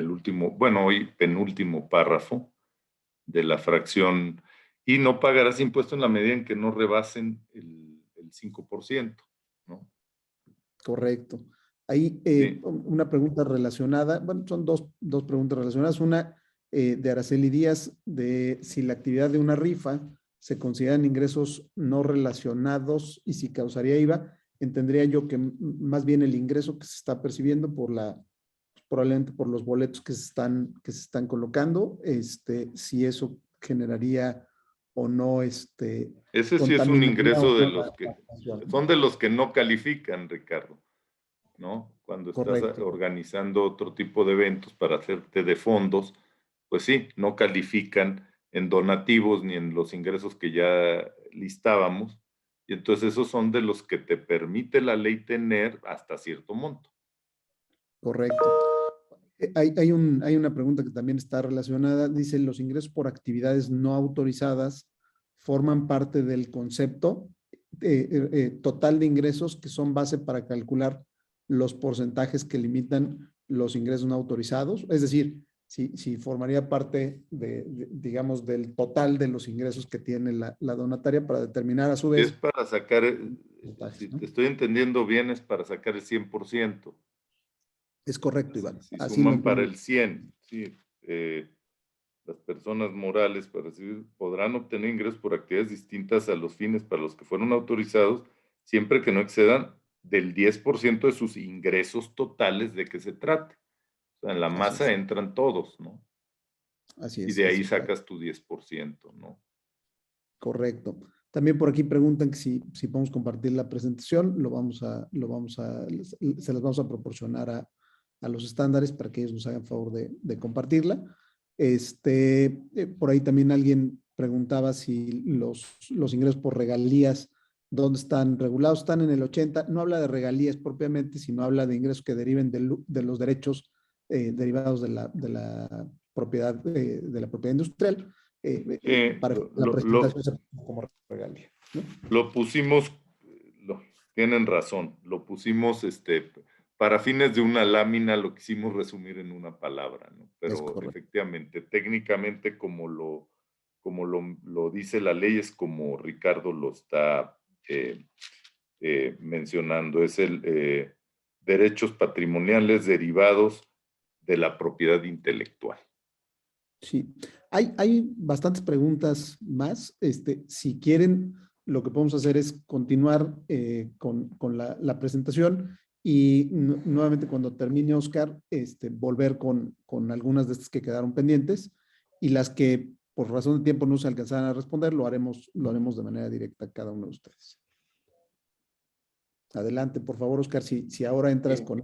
último, bueno, hoy penúltimo párrafo de la fracción, y no pagarás impuesto en la medida en que no rebasen el 5%, ¿no? Correcto. Ahí sí. Una pregunta relacionada, bueno, son dos preguntas relacionadas. Una de Araceli Díaz, de si la actividad de una rifa se consideran ingresos no relacionados y si causaría IVA. Entendería yo que más bien el ingreso que se está percibiendo probablemente por los boletos que se están colocando, si eso generaría o no ese sí es un ingreso de los que son de los que no califican, Ricardo, ¿no? Cuando estás organizando otro tipo de eventos para hacerte de fondos, pues sí, no califican en donativos ni en los ingresos que ya listábamos, y entonces esos son de los que te permite la ley tener hasta cierto monto. Correcto. Hay una pregunta que también está relacionada, dice, los ingresos por actividades no autorizadas forman parte del concepto total de ingresos que son base para calcular los porcentajes que limitan los ingresos no autorizados, es decir, si formaría parte digamos, del total de los ingresos que tiene la donataria para determinar a su vez. Es para sacar, si te estoy entendiendo bien, es para sacar el 100%. Es correcto, Iván. Si suman para el 100, sí, las personas morales para recibir podrán obtener ingresos por actividades distintas a los fines para los que fueron autorizados, siempre que no excedan del 10% de sus ingresos totales de que se trate. O sea, en la masa entran todos, ¿no? Así es. Y de ahí sacas tu 10%, ¿no? Correcto. También por aquí preguntan que si podemos compartir la presentación, se las vamos a proporcionar a los estándares para que ellos nos hagan favor de compartirla. Por ahí también alguien preguntaba si los ingresos por regalías, ¿dónde están regulados? Están en el 80. No habla de regalías propiamente, sino habla de ingresos que deriven de los derechos derivados de la propiedad industrial. Para la presentación se puso como regalía, ¿no? Lo pusimos, tienen razón, lo pusimos para fines de una lámina, lo quisimos resumir en una palabra, ¿no? Pero efectivamente, técnicamente, como lo dice la ley, es como Ricardo lo está mencionando, es el derechos patrimoniales derivados de la propiedad intelectual. Sí, hay bastantes preguntas más. Si quieren, lo que podemos hacer es continuar con la presentación y nuevamente cuando termine Oscar, volver con algunas de estas que quedaron pendientes y las que por razón de tiempo no se alcanzaran a responder, lo haremos de manera directa a cada uno de ustedes. Adelante, por favor, Oscar, si ahora entras con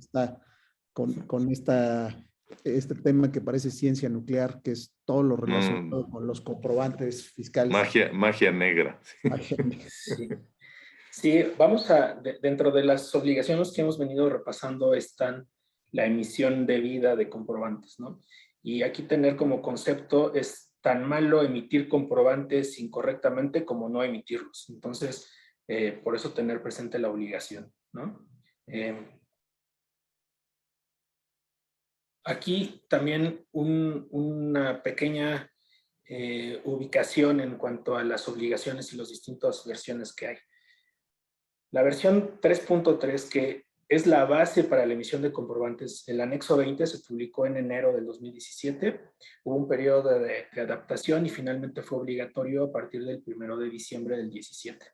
este tema que parece ciencia nuclear, que es todo lo relacionado con los comprobantes fiscales. Magia negra. Magia negra. Sí, vamos dentro de las obligaciones que hemos venido repasando están la emisión debida de comprobantes, ¿no? Y aquí tener como concepto es tan malo emitir comprobantes incorrectamente como no emitirlos. Entonces, por eso tener presente la obligación, ¿no? Aquí también una pequeña ubicación en cuanto a las obligaciones y las distintas versiones que hay. La versión 3.3, que es la base para la emisión de comprobantes, el anexo 20 se publicó en enero del 2017, hubo un periodo de adaptación y finalmente fue obligatorio a partir del 1 de diciembre del 17.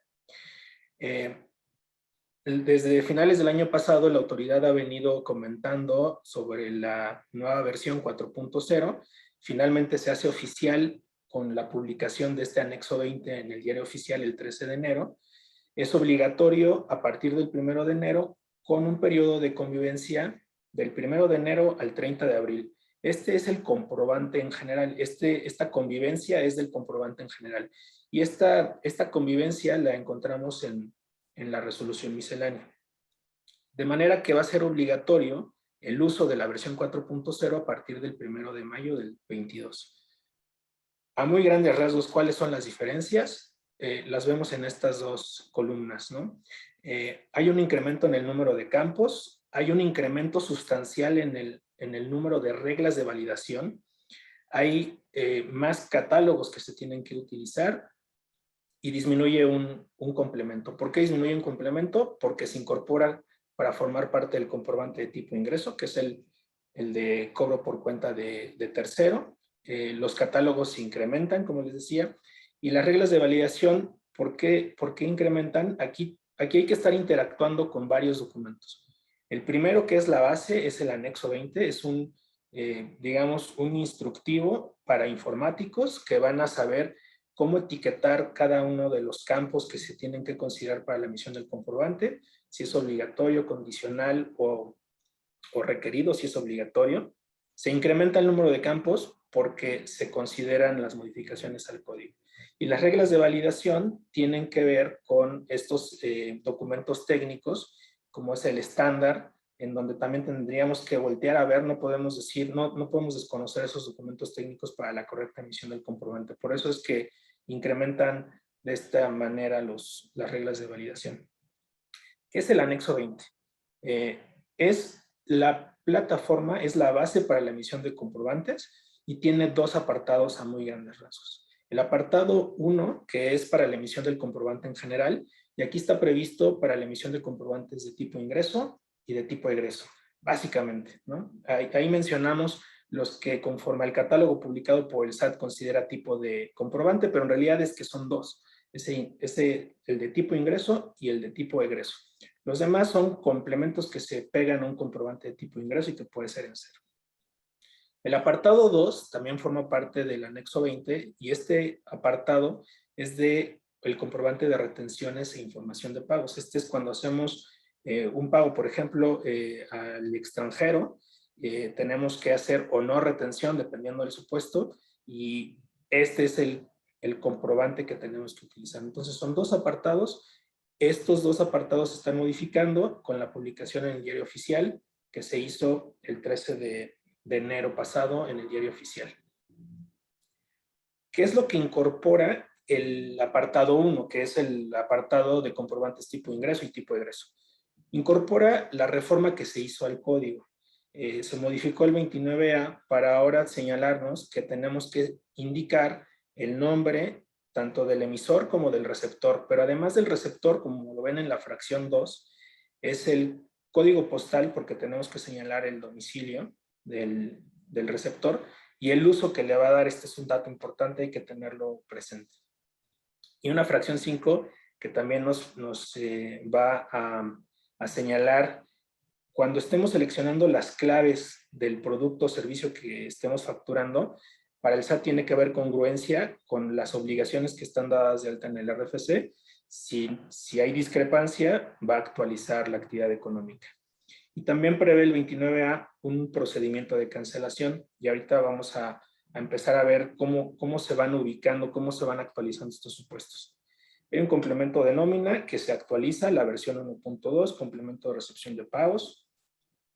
Desde finales del año pasado, la autoridad ha venido comentando sobre la nueva versión 4.0. Finalmente se hace oficial con la publicación de este anexo 20 en el diario oficial el 13 de enero. Es obligatorio a partir del 1 de enero con un periodo de convivencia del 1 de enero al 30 de abril. Este es el comprobante en general. Esta convivencia es del comprobante en general. Y esta convivencia la encontramos en la resolución miscelánea. De manera que va a ser obligatorio el uso de la versión 4.0 a partir del 1 de mayo del 22. A muy grandes rasgos, ¿cuáles son las diferencias? Las vemos en estas dos columnas, ¿no? Hay un incremento en el número de campos, hay un incremento sustancial en el número de reglas de validación, hay más catálogos que se tienen que utilizar, y disminuye un complemento. ¿Por qué disminuye un complemento? Porque se incorpora para formar parte del comprobante de tipo ingreso, que es el de cobro por cuenta de tercero. Los catálogos se incrementan, como les decía, y las reglas de validación, ¿por qué incrementan? Aquí hay que estar interactuando con varios documentos. El primero, que es la base, es el anexo 20, es digamos, un instructivo para informáticos que van a saber cómo etiquetar cada uno de los campos que se tienen que considerar para la emisión del comprobante, si es obligatorio, condicional o requerido, si es obligatorio. Se incrementa el número de campos porque se consideran las modificaciones al código. Y las reglas de validación tienen que ver con estos documentos técnicos, como es el estándar, en donde también tendríamos que voltear a ver, no podemos decir, no podemos desconocer esos documentos técnicos para la correcta emisión del comprobante. Por eso es que incrementan de esta manera las reglas de validación. ¿Qué es el anexo 20? Es la plataforma, es la base para la emisión de comprobantes y tiene dos apartados a muy grandes rasgos. El apartado 1, que es para la emisión del comprobante en general, y aquí está previsto para la emisión de comprobantes de tipo ingreso y de tipo egreso, básicamente, ¿no? Ahí mencionamos los que conforme al catálogo publicado por el SAT considera tipo de comprobante, pero en realidad es que son dos, el de tipo ingreso y el de tipo egreso. Los demás son complementos que se pegan a un comprobante de tipo ingreso y que puede ser en cero. El apartado 2 también forma parte del anexo 20 y este apartado es de el comprobante de retenciones e información de pagos. Este es cuando hacemos un pago, por ejemplo, al extranjero, tenemos que hacer o no retención dependiendo del supuesto y este es el el comprobante que tenemos que utilizar. Entonces son dos apartados. Estos dos apartados se están modificando con la publicación en el Diario Oficial que se hizo el 13 de enero pasado en el Diario Oficial. ¿Qué es lo que incorpora el apartado 1, que es el apartado de comprobantes tipo ingreso y tipo egreso? Incorpora la reforma que se hizo al código. Se modificó el 29A para ahora señalarnos que tenemos que indicar el nombre tanto del emisor como del receptor, pero además del receptor, como lo ven en la fracción 2, es el código postal porque tenemos que señalar el domicilio del receptor y el uso que le va a dar. Este es un dato importante, hay que tenerlo presente. Y una fracción 5 que también nos va a señalar cuando estemos seleccionando las claves del producto o servicio que estemos facturando. Para el SAT tiene que haber congruencia con las obligaciones que están dadas de alta en el RFC. Si hay discrepancia, va a actualizar la actividad económica. Y también prevé el 29A un procedimiento de cancelación. Y ahorita vamos a empezar a ver cómo se van ubicando, cómo se van actualizando estos supuestos. Hay un complemento de nómina que se actualiza, la versión 1.2, complemento de recepción de pagos.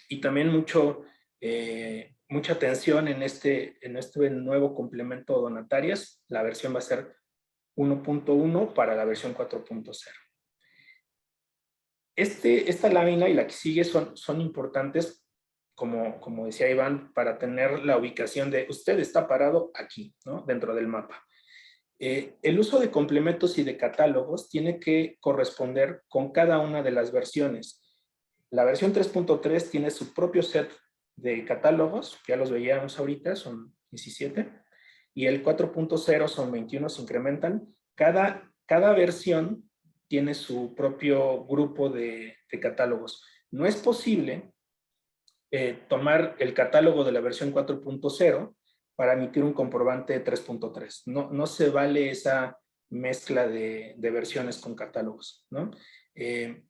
Y también mucha atención en este nuevo complemento de donatarias. La versión va a ser 1.1 para la versión 4.0. Esta lámina y la que sigue son importantes, como decía Iván, para tener la ubicación de usted está parado aquí, ¿no? Dentro del mapa. El uso de complementos y de catálogos tiene que corresponder con cada una de las versiones. La versión 3.3 tiene su propio set de catálogos, ya los veíamos ahorita, son 17, y el 4.0 son 21, se incrementan. Cada versión tiene su propio grupo de catálogos. No es posible tomar el catálogo de la versión 4.0 para emitir un comprobante 3.3. No se vale esa mezcla de versiones con catálogos, ¿no?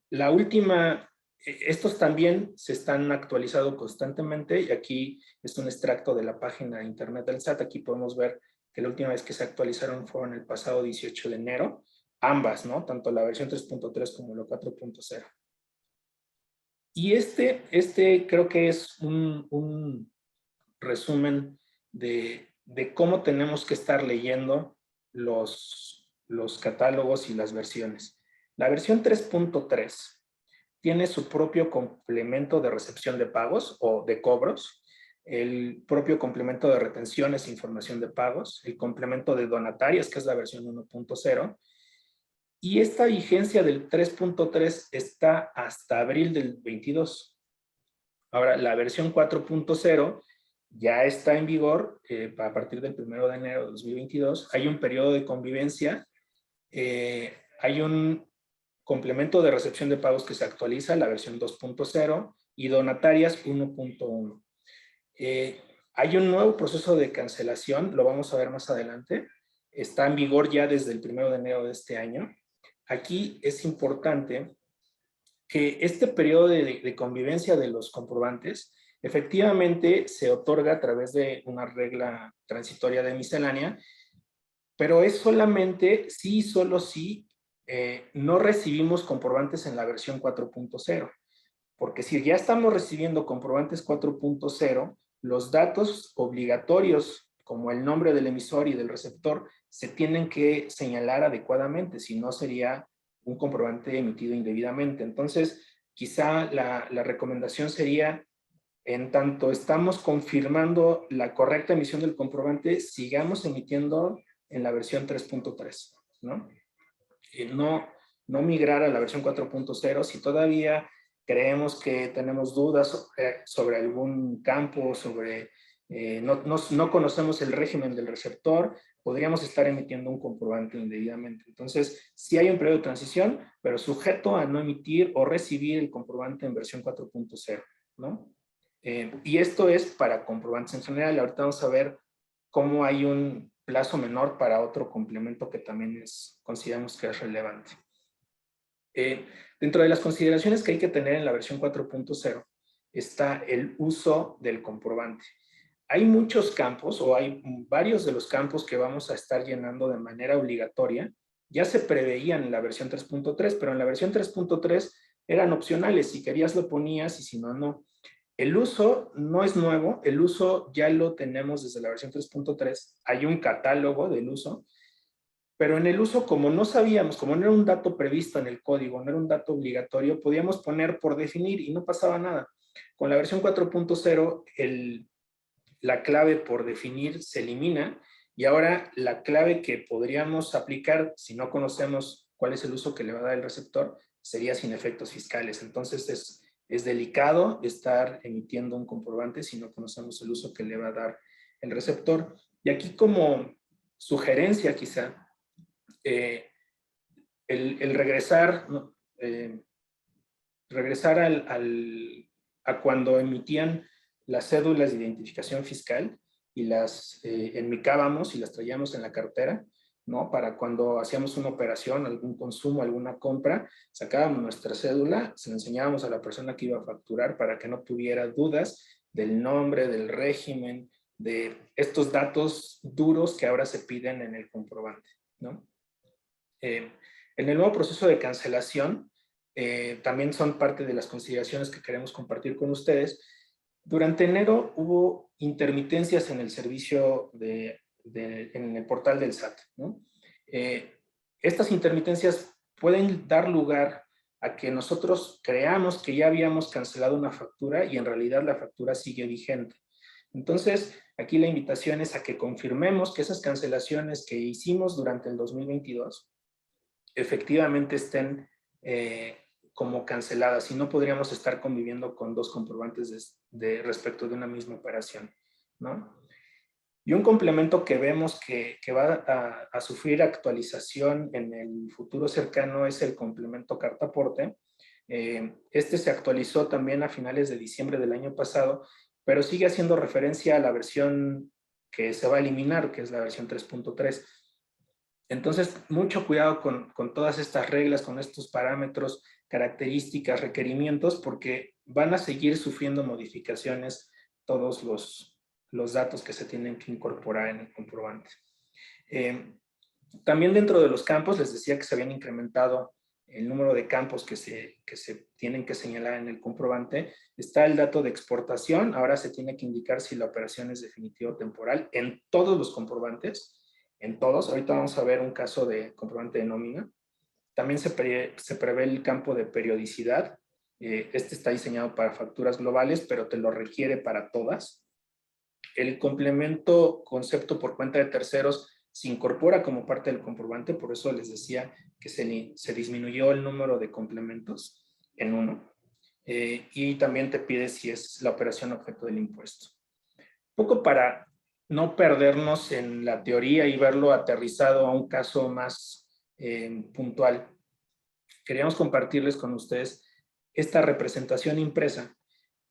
La última, estos también se están actualizando constantemente y aquí es un extracto de la página de internet del SAT. Aquí podemos ver que la última vez que se actualizaron fueron el pasado 18 de enero, ambas, ¿no? Tanto la versión 3.3 como la 4.0. Y este creo que es un resumen de cómo tenemos que estar leyendo los catálogos y las versiones. La versión 3.3 tiene su propio complemento de recepción de pagos o de cobros, el propio complemento de retenciones e información de pagos, el complemento de donatarias, que es la versión 1.0, y esta vigencia del 3.3 está hasta abril del 22. Ahora, la versión 4.0 ya está en vigor a partir del 1 de enero de 2022. Hay un periodo de convivencia, hay un complemento de recepción de pagos que se actualiza, la versión 2.0, y donatarias 1.1. Hay un nuevo proceso de cancelación, lo vamos a ver más adelante. Está en vigor ya desde el 1 de enero de este año. Aquí es importante que este periodo de convivencia de los comprobantes efectivamente se otorga a través de una regla transitoria de miscelánea, pero es solamente si, solo si no recibimos comprobantes en la versión 4.0. Porque si ya estamos recibiendo comprobantes 4.0, los datos obligatorios, como el nombre del emisor y del receptor, se tienen que señalar adecuadamente, si no sería un comprobante emitido indebidamente. Entonces, quizá la recomendación sería, en tanto estamos confirmando la correcta emisión del comprobante, sigamos emitiendo en la versión 3.3, ¿no? No migrar a la versión 4.0 si todavía creemos que tenemos dudas sobre algún campo, no conocemos el régimen del receptor, podríamos estar emitiendo un comprobante indebidamente. Entonces, sí hay un periodo de transición, pero sujeto a no emitir o recibir el comprobante en versión 4.0, ¿no? Y esto es para comprobantes en general. Ahorita vamos a ver cómo hay un plazo menor para otro complemento que también consideramos que es relevante. Dentro de las consideraciones que hay que tener en la versión 4.0 está el uso del comprobante. hay muchos campos o hay varios de los campos que vamos a estar llenando de manera obligatoria. Ya se preveían en la versión 3.3, pero en la versión 3.3 eran opcionales. Si querías lo ponías y si no, no. El uso no es nuevo. El uso ya lo tenemos desde la versión 3.3. Hay un catálogo del uso. Pero en el uso, como no sabíamos, como no era un dato previsto en el código, no era un dato obligatorio, podíamos poner por definir y no pasaba nada. Con la versión 4.0, la clave por definir se elimina y ahora la clave que podríamos aplicar si no conocemos cuál es el uso que le va a dar el receptor sería sin efectos fiscales. Entonces es delicado estar emitiendo un comprobante si no conocemos el uso que le va a dar el receptor. Y aquí como sugerencia quizá, el regresar, ¿no? Regresar a cuando emitían las cédulas de identificación fiscal y las enmicábamos y las traíamos en la cartera, ¿no? Para cuando hacíamos una operación, algún consumo, alguna compra, sacábamos nuestra cédula, se la enseñábamos a la persona que iba a facturar para que no tuviera dudas del nombre, del régimen, de estos datos duros que ahora se piden en el comprobante, ¿no? En el nuevo proceso de cancelación, también son parte de las consideraciones que queremos compartir con ustedes. Durante enero hubo intermitencias en el servicio en el portal del SAT, ¿no? Estas intermitencias pueden dar lugar a que nosotros creamos que ya habíamos cancelado una factura y en realidad la factura sigue vigente. Entonces, aquí la invitación es a que confirmemos que esas cancelaciones que hicimos durante el 2022 efectivamente estén como canceladas y no podríamos estar conviviendo con dos comprobantes respecto de una misma operación, ¿no? Y un complemento que vemos que va a sufrir actualización en el futuro cercano es el complemento carta aporte. Este se actualizó también a finales de diciembre del año pasado, pero sigue haciendo referencia a la versión que se va a eliminar, que es la versión 3.3. Entonces, mucho cuidado con todas estas reglas, con estos parámetros, características, requerimientos, porque van a seguir sufriendo modificaciones todos los datos que se tienen que incorporar en el comprobante. También dentro de los campos, les decía que se habían incrementado el número de campos que se tienen que señalar en el comprobante. Está el dato de exportación, ahora se tiene que indicar si la operación es definitiva o temporal en todos los comprobantes. En todos, ahorita vamos a ver un caso de comprobante de nómina. También se prevé el campo de periodicidad. Este está diseñado para facturas globales, pero te lo requiere para todas. El complemento concepto por cuenta de terceros se incorpora como parte del comprobante, por eso les decía que se disminuyó el número de complementos en 1. Y también te pide si es la operación objeto del impuesto. Un poco para no perdernos en la teoría y verlo aterrizado a un caso más puntual. Queríamos compartirles con ustedes esta representación impresa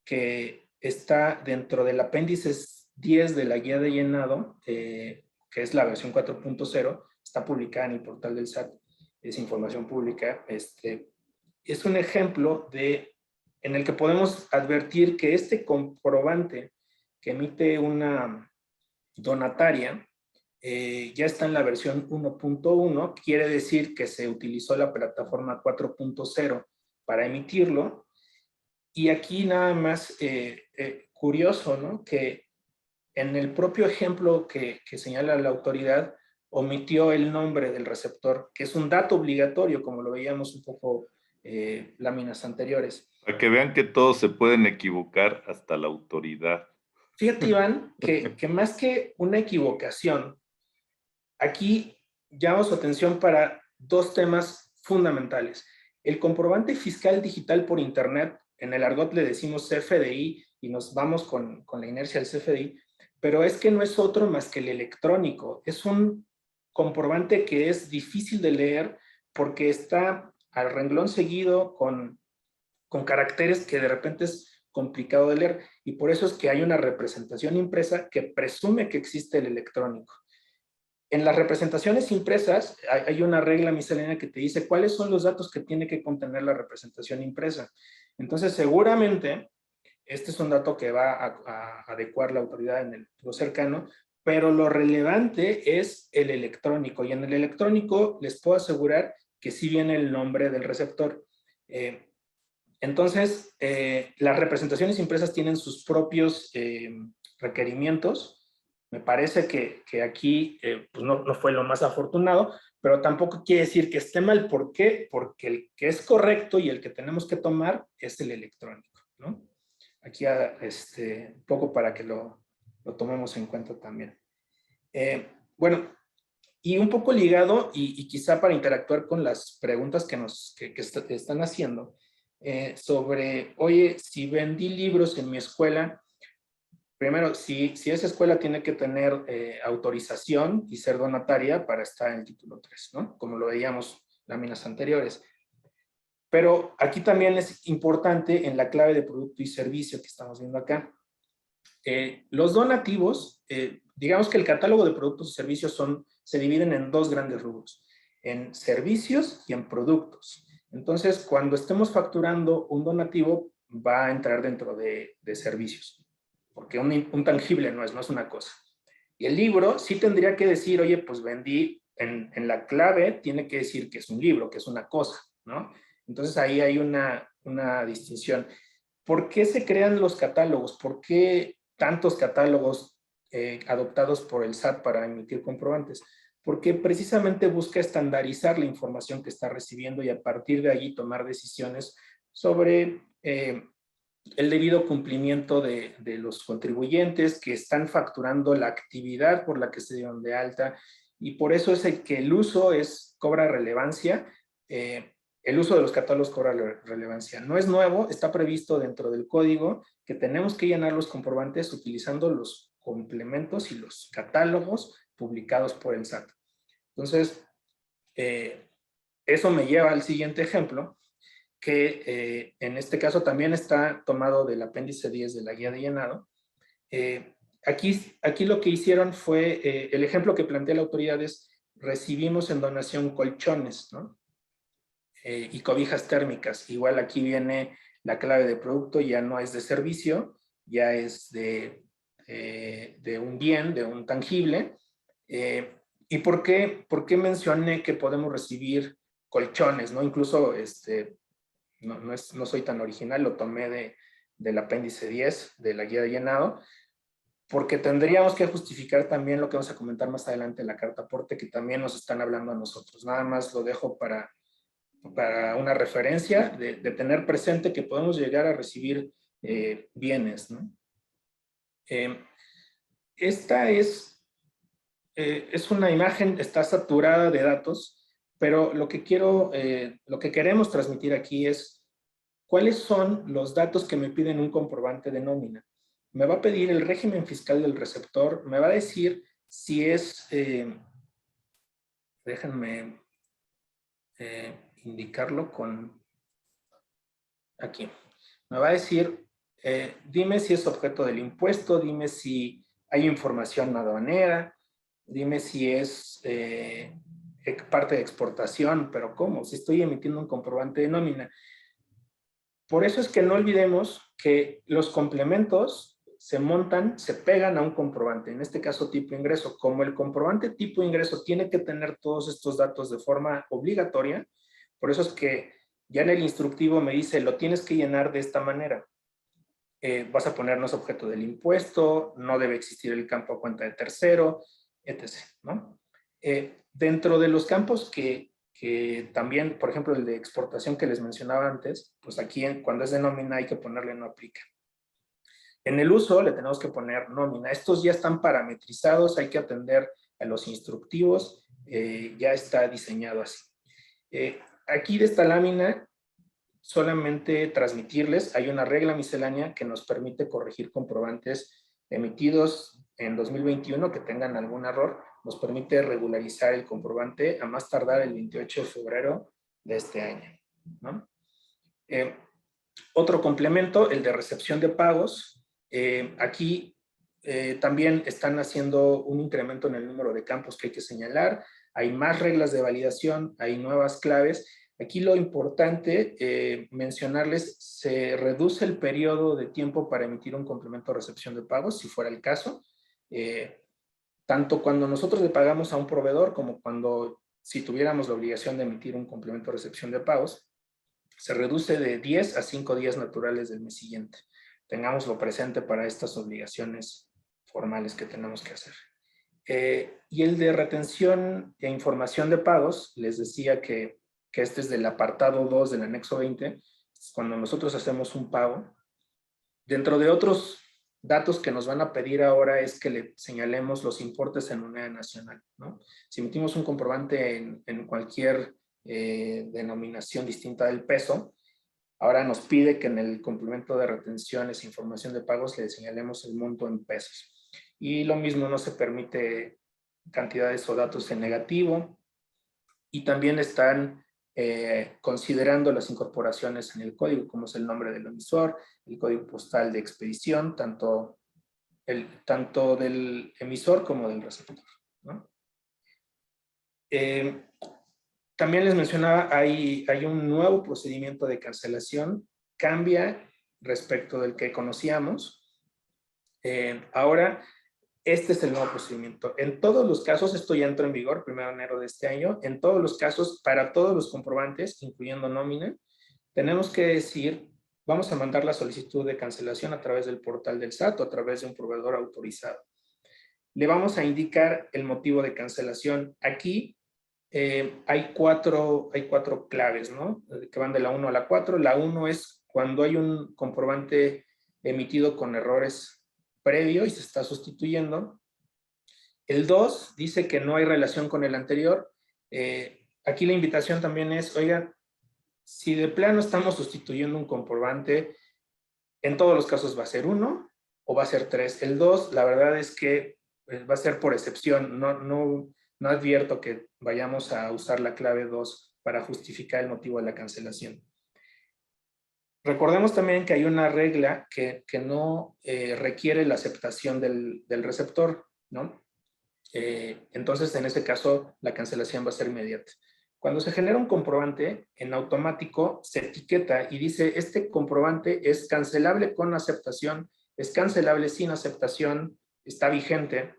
que está dentro del apéndice 10 de la guía de llenado, que es la versión 4.0, está publicada en el portal del SAT, es información pública. Es un ejemplo en el que podemos advertir que este comprobante que emite una donataria ya está en la versión 1.1, quiere decir que se utilizó la plataforma 4.0 para emitirlo. Y aquí nada más curioso, ¿no? Que en el propio ejemplo que señala la autoridad, omitió el nombre del receptor, que es un dato obligatorio, como lo veíamos un poco láminas anteriores. Para que vean que todos se pueden equivocar, hasta la autoridad. Fíjate, Iván, que más que una equivocación, aquí llamamos su atención para dos temas fundamentales. El comprobante fiscal digital por Internet, en el argot le decimos CFDI y nos vamos con la inercia del CFDI, pero es que no es otro más que el electrónico. Es un comprobante que es difícil de leer porque está al renglón seguido con caracteres que de repente es complicado de leer, y por eso es que hay una representación impresa que presume que existe el electrónico. En las representaciones impresas hay una regla miscelánea que te dice cuáles son los datos que tiene que contener la representación impresa. Entonces, seguramente este es un dato que va a adecuar la autoridad en el futuro cercano, pero lo relevante es el electrónico, y en el electrónico les puedo asegurar que sí viene el nombre del receptor. Entonces, las representaciones impresas tienen sus propios requerimientos. Me parece que aquí pues no fue lo más afortunado, pero tampoco quiere decir que esté mal. ¿Por qué? Porque el que es correcto y el que tenemos que tomar es el electrónico, ¿no? Aquí un poco para que lo tomemos en cuenta también. Bueno, y un poco ligado, y quizá para interactuar con las preguntas que están haciendo, sobre, oye, si vendí libros en mi escuela, primero, si esa escuela tiene que tener autorización y ser donataria para estar en el título 3, ¿no? Como lo veíamos láminas anteriores. Pero aquí también es importante en la clave de producto y servicio que estamos viendo acá. Los donativos, digamos que el catálogo de productos y servicios se dividen en dos grandes rubros, en servicios y en productos. Entonces, cuando estemos facturando un donativo, va a entrar dentro de servicios, porque un tangible no es una cosa. Y el libro sí tendría que decir, oye, pues vendí, en la clave tiene que decir que es un libro, que es una cosa, ¿no? Entonces ahí hay una distinción. ¿Por qué se crean los catálogos? ¿Por qué tantos catálogos adoptados por el SAT para emitir comprobantes? Porque precisamente busca estandarizar la información que está recibiendo y a partir de allí tomar decisiones sobre el debido cumplimiento de los contribuyentes que están facturando la actividad por la que se dieron de alta, y por eso es que el uso cobra relevancia. El uso de los catálogos cobra relevancia. No es nuevo, está previsto dentro del código que tenemos que llenar los comprobantes utilizando los complementos y los catálogos publicados por el SAT. Entonces, eso me lleva al siguiente ejemplo, que en este caso también está tomado del apéndice 10 de la guía de llenado. Aquí lo que hicieron fue, el ejemplo que plantea la autoridad es, recibimos en donación colchones, ¿no? Y cobijas térmicas. Igual aquí viene la clave de producto, ya no es de servicio, ya es de un bien, de un tangible. ¿Y por qué mencioné que podemos recibir colchones, ¿no? Incluso no soy tan original, lo tomé del apéndice 10 de la guía de llenado, porque tendríamos que justificar también lo que vamos a comentar más adelante en la carta aporte, que también nos están hablando a nosotros. Nada más lo dejo para una referencia de tener presente que podemos llegar a recibir bienes, ¿no? Esta es una imagen, está saturada de datos, pero lo que queremos transmitir aquí es cuáles son los datos que me piden un comprobante de nómina. Me va a pedir el régimen fiscal del receptor, me va a decir si es, déjenme indicarlo con, aquí, me va a decir, dime si es objeto del impuesto, dime si hay información aduanera, dime si es parte de exportación, pero ¿cómo? Si estoy emitiendo un comprobante de nómina. Por eso es que no olvidemos que los complementos se montan, se pegan a un comprobante, en este caso tipo ingreso. Como el comprobante tipo ingreso tiene que tener todos estos datos de forma obligatoria, por eso es que ya en el instructivo me dice, lo tienes que llenar de esta manera. Vas a ponernos objeto del impuesto, no debe existir el campo a cuenta de tercero, etc., ¿no? Dentro de los campos que también, por ejemplo, el de exportación que les mencionaba antes, pues aquí cuando es de nómina hay que ponerle no aplica. En el uso le tenemos que poner nómina. Estos ya están parametrizados, hay que atender a los instructivos, ya está diseñado así. Aquí de esta lámina, solamente transmitirles, hay una regla miscelánea que nos permite corregir comprobantes emitidos en 2021 que tengan algún error, nos permite regularizar el comprobante a más tardar el 28 de febrero de este año, ¿no? Otro complemento, el de recepción de pagos. Aquí también están haciendo un incremento en el número de campos que hay que señalar, hay más reglas de validación, hay nuevas claves. Aquí lo importante mencionarles, se reduce el periodo de tiempo para emitir un complemento de recepción de pagos, si fuera el caso. Tanto cuando nosotros le pagamos a un proveedor como cuando, si tuviéramos la obligación de emitir un complemento de recepción de pagos, se reduce de 10 a 5 días naturales del mes siguiente. Tengámoslo presente para estas obligaciones formales que tenemos que hacer. Y el de retención e información de pagos, les decía que este es del apartado 2 del anexo 20, cuando nosotros hacemos un pago. Dentro de otros datos que nos van a pedir ahora es que le señalemos los importes en moneda nacional, ¿no? Si emitimos un comprobante en cualquier denominación distinta del peso, ahora nos pide que en el complemento de retenciones e información de pagos le señalemos el monto en pesos. Y lo mismo, no se permite cantidades o datos en negativo. Y también están considerando las incorporaciones en el código, como es el nombre del emisor, el código postal de expedición, tanto del emisor como del receptor, ¿no? También les mencionaba, hay un nuevo procedimiento de cancelación, cambia respecto del que conocíamos. Ahora, este es el nuevo procedimiento. En todos los casos, esto ya entró en vigor 1 de enero de este año, en todos los casos, para todos los comprobantes, incluyendo nómina, tenemos que decir, vamos a mandar la solicitud de cancelación a través del portal del SAT o a través de un proveedor autorizado. Le vamos a indicar el motivo de cancelación. Aquí hay cuatro claves, ¿no? Que van de la 1 a la 4. La 1 es cuando hay un comprobante emitido con errores previo y se está sustituyendo. El 2 dice que no hay relación con el anterior. Aquí la invitación también es, oigan, si de plano estamos sustituyendo un comprobante, en todos los casos va a ser 1 o va a ser 3. El 2, la verdad es que va a ser por excepción. No advierto que vayamos a usar la clave 2 para justificar el motivo de la cancelación. Recordemos también que hay una regla que no requiere la aceptación del receptor, ¿no? Entonces, en este caso, la cancelación va a ser inmediata. Cuando se genera un comprobante, en automático se etiqueta y dice, este comprobante es cancelable con aceptación, es cancelable sin aceptación, está vigente.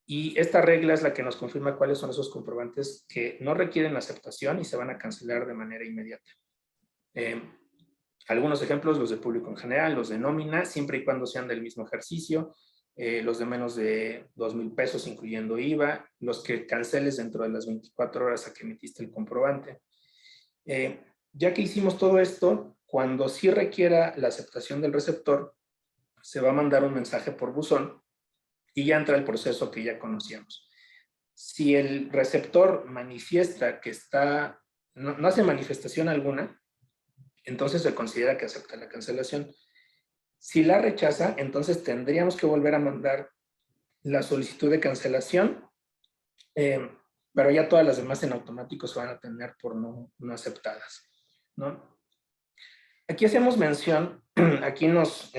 Y esta regla es la que nos confirma cuáles son esos comprobantes que no requieren aceptación y se van a cancelar de manera inmediata. Algunos ejemplos, los de público en general, los de nómina, siempre y cuando sean del mismo ejercicio, los de menos de 2,000 pesos, incluyendo IVA, los que canceles dentro de las 24 horas a que emitiste el comprobante. Ya que hicimos todo esto, cuando sí requiera la aceptación del receptor, se va a mandar un mensaje por buzón y ya entra el proceso que ya conocíamos. Si el receptor manifiesta que no hace manifestación alguna, entonces se considera que acepta la cancelación. Si la rechaza, entonces tendríamos que volver a mandar la solicitud de cancelación, pero ya todas las demás en automático se van a tener por no aceptadas, ¿no? Aquí hacemos mención, aquí nos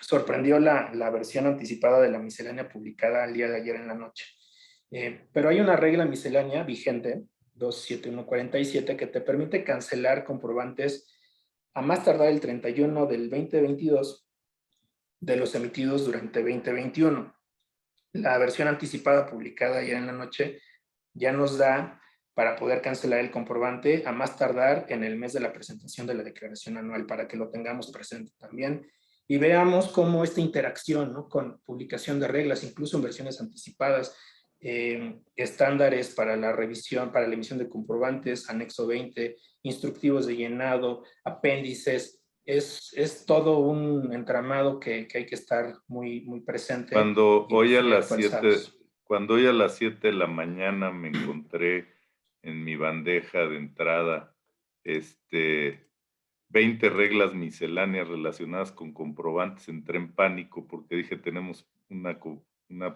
sorprendió la versión anticipada de la miscelánea publicada el día de ayer en la noche. Pero hay una regla miscelánea vigente, 27147, que te permite cancelar comprobantes a más tardar el 31 del 2022 de los emitidos durante 2021. La versión anticipada publicada ayer en la noche ya nos da para poder cancelar el comprobante a más tardar en el mes de la presentación de la declaración anual, para que lo tengamos presente también y veamos cómo esta interacción, ¿no?, con publicación de reglas, incluso en versiones anticipadas, estándares para la revisión, para la emisión de comprobantes, anexo 20, instructivos de llenado, apéndices, es todo un entramado que hay que estar muy presente. Cuando hoy a las 7 de la mañana me encontré en mi bandeja de entrada 20 reglas misceláneas relacionadas con comprobantes, entré en pánico porque dije, tenemos una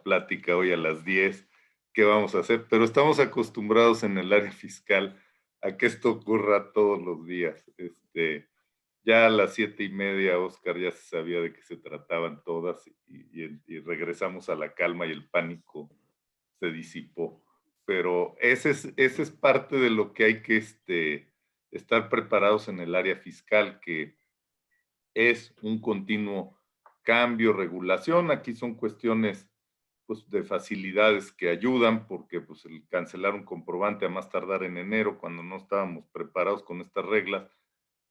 plática hoy a las 10, ¿qué vamos a hacer? Pero estamos acostumbrados en el área fiscal a que esto ocurra todos los días. Ya a las 7:30, Oscar ya se sabía de qué se trataban todas y regresamos a la calma y el pánico se disipó. Pero ese es parte de lo que hay que estar preparados en el área fiscal, que es un continuo cambio, regulación. Aquí son cuestiones pues, de facilidades que ayudan, porque pues, el cancelar un comprobante a más tardar en enero, cuando no estábamos preparados con estas reglas,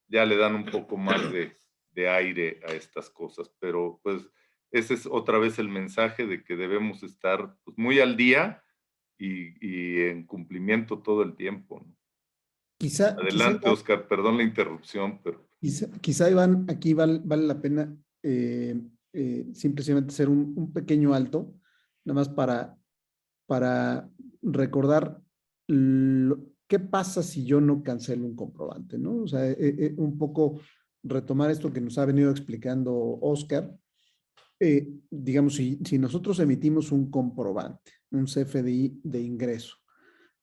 ya le dan un poco más de aire a estas cosas. Pero pues ese es otra vez el mensaje de que debemos estar pues, muy al día y en cumplimiento todo el tiempo, ¿no? Adelante, Oscar, perdón la interrupción, pero... Quizá Iván, aquí vale la pena simplemente hacer un pequeño alto, nada más para recordar qué pasa si yo no cancelo un comprobante, ¿no? O sea, un poco retomar esto que nos ha venido explicando Oscar. Digamos, si nosotros emitimos un comprobante, un CFDI de ingreso,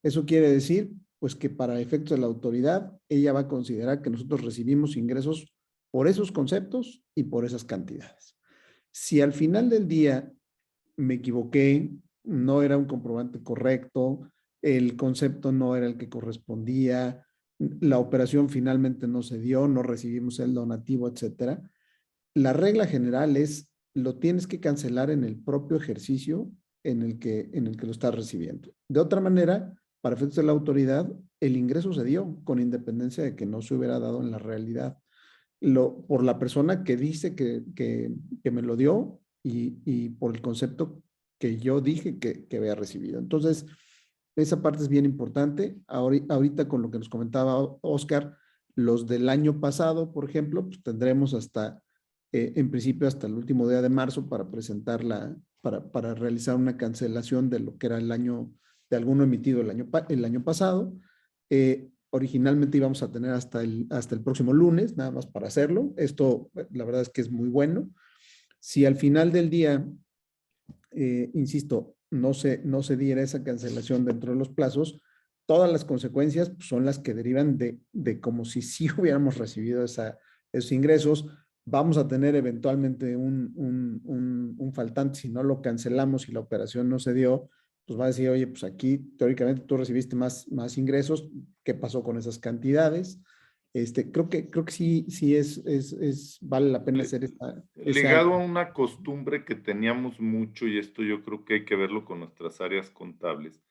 eso quiere decir, pues que para efectos de la autoridad, ella va a considerar que nosotros recibimos ingresos por esos conceptos y por esas cantidades. Si al final del día me equivoqué, no era un comprobante correcto, el concepto no era el que correspondía, la operación finalmente no se dio, no recibimos el donativo, etcétera, la regla general es lo tienes que cancelar en el propio ejercicio en el que lo estás recibiendo. De otra manera, para efectos de la autoridad, el ingreso se dio con independencia de que no se hubiera dado en la realidad. Por la persona que dice que me lo dio y por el concepto que yo dije que había recibido. Entonces, esa parte es bien importante. Ahorita con lo que nos comentaba Oscar, los del año pasado, por ejemplo, pues tendremos en principio hasta el último día de marzo para presentarla, para realizar una cancelación de lo que era de alguno emitido el año pasado. Originalmente íbamos a tener hasta el próximo lunes, nada más para hacerlo. Esto, la verdad es que es muy bueno. Si al final del día, insisto, no se diera esa cancelación dentro de los plazos, todas las consecuencias pues, son las que derivan de como si sí hubiéramos recibido esos ingresos. Vamos a tener eventualmente un faltante si no lo cancelamos y la operación no se dio, pues va a decir, oye, pues aquí teóricamente tú recibiste más ingresos, ¿qué pasó con esas cantidades? Creo que sí vale la pena hacer ligado a una costumbre que teníamos mucho, y esto yo creo que hay que verlo con nuestras áreas contables.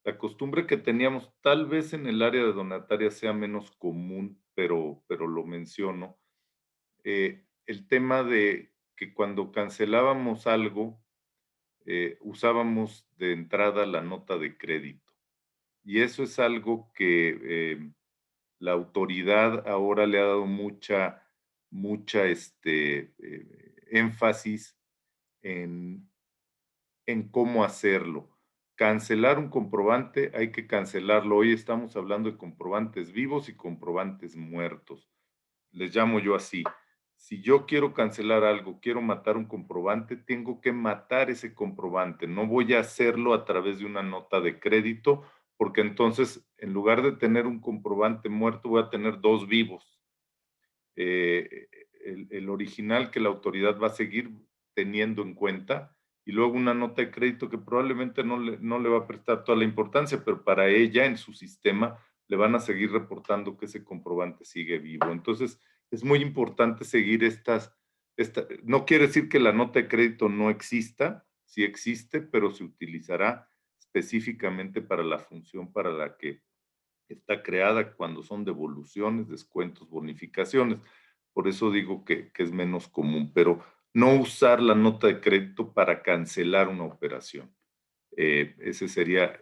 La costumbre que teníamos, tal vez en el área de donataria sea menos común, pero lo menciono. El tema de que cuando cancelábamos algo, usábamos de entrada la nota de crédito. Y eso es algo que la autoridad ahora le ha dado mucha énfasis en cómo hacerlo. Cancelar un comprobante, hay que cancelarlo. Hoy estamos hablando de comprobantes vivos y comprobantes muertos. Les llamo yo así. Si yo quiero cancelar algo, quiero matar un comprobante, tengo que matar ese comprobante. No voy a hacerlo a través de una nota de crédito, porque entonces, en lugar de tener un comprobante muerto, voy a tener dos vivos. El original que la autoridad va a seguir teniendo en cuenta, y luego una nota de crédito que probablemente no le va a prestar toda la importancia, pero para ella, en su sistema, le van a seguir reportando que ese comprobante sigue vivo. Entonces, es muy importante seguir no quiere decir que la nota de crédito no exista, sí existe, pero se utilizará específicamente para la función para la que está creada, cuando son devoluciones, descuentos, bonificaciones. Por eso digo que es menos común, pero no usar la nota de crédito para cancelar una operación. Ese sería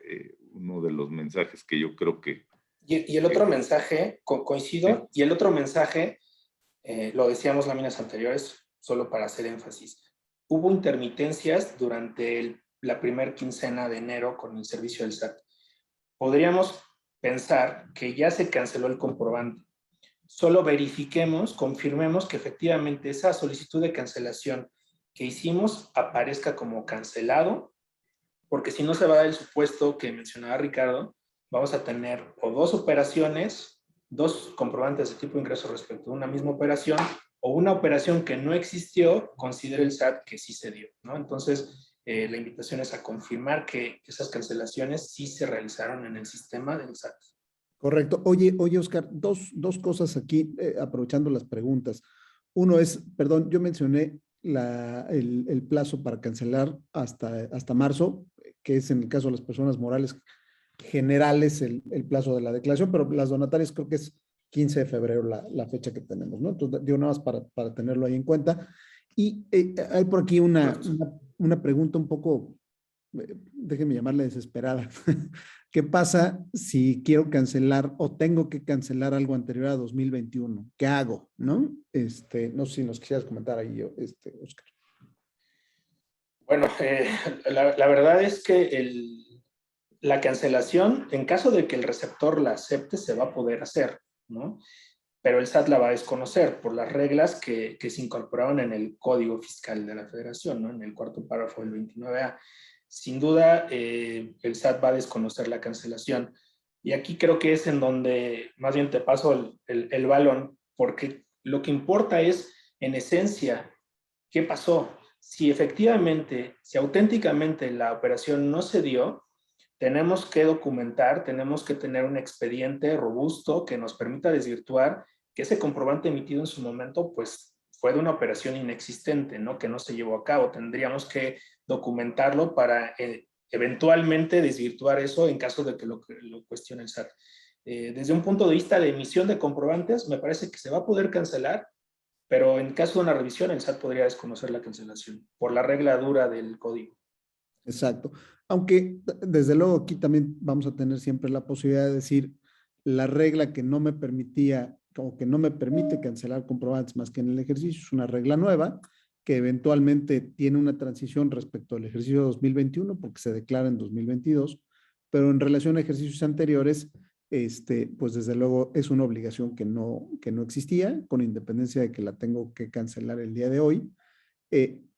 uno de los mensajes que yo creo que... Y el otro mensaje, coincido, ¿sí? y el otro mensaje, lo decíamos láminas anteriores, solo para hacer énfasis. Hubo intermitencias durante la primera quincena de enero con el servicio del SAT. Podríamos pensar que ya se canceló el comprobante. Solo verifiquemos, confirmemos que efectivamente esa solicitud de cancelación que hicimos aparezca como cancelado, porque si no se va a dar el supuesto que mencionaba Ricardo, vamos a tener o dos operaciones, dos comprobantes de tipo de ingreso respecto a una misma operación, o una operación que no existió, considere el SAT que sí se dio, ¿no? Entonces, la invitación es a confirmar que esas cancelaciones sí se realizaron en el sistema del SAT. Correcto. Oye, Oscar, dos cosas aquí, aprovechando las preguntas. Uno es, perdón, yo mencioné el plazo para cancelar hasta marzo, que es en el caso de las personas morales generales el plazo de la declaración, pero las donatarias creo que es 15 de febrero la fecha que tenemos, ¿no? Entonces, digo nada más para tenerlo ahí en cuenta. Y hay por aquí una pregunta un poco, déjenme llamarle desesperada. ¿Qué pasa si quiero cancelar o tengo que cancelar algo anterior a 2021? ¿Qué hago? ¿No? No sé si nos quisieras comentar ahí, Oscar. Bueno, la verdad es que la cancelación, en caso de que el receptor la acepte, se va a poder hacer, ¿no? Pero el SAT la va a desconocer por las reglas que se incorporaron en el Código Fiscal de la Federación, ¿no? En el cuarto párrafo del 29A. Sin duda, el SAT va a desconocer la cancelación. Y aquí creo que es en donde más bien te paso el balón, porque lo que importa es, en esencia, ¿qué pasó? Si efectivamente, si auténticamente la operación no se dio, tenemos que documentar, tenemos que tener un expediente robusto que nos permita desvirtuar que ese comprobante emitido en su momento, pues fue de una operación inexistente, ¿no? Que no se llevó a cabo. Tendríamos que documentarlo para eventualmente desvirtuar eso en caso de que lo cuestione el SAT. Desde un punto de vista de emisión de comprobantes, me parece que se va a poder cancelar, pero en caso de una revisión, el SAT podría desconocer la cancelación por la regla dura del código. Exacto. Aunque desde luego aquí también vamos a tener siempre la posibilidad de decir la regla que no me permitía o que no me permite cancelar comprobantes más que en el ejercicio es una regla nueva que eventualmente tiene una transición respecto al ejercicio 2021 porque se declara en 2022, pero en relación a ejercicios anteriores, pues desde luego es una obligación que no existía, con independencia de que la tengo que cancelar el día de hoy.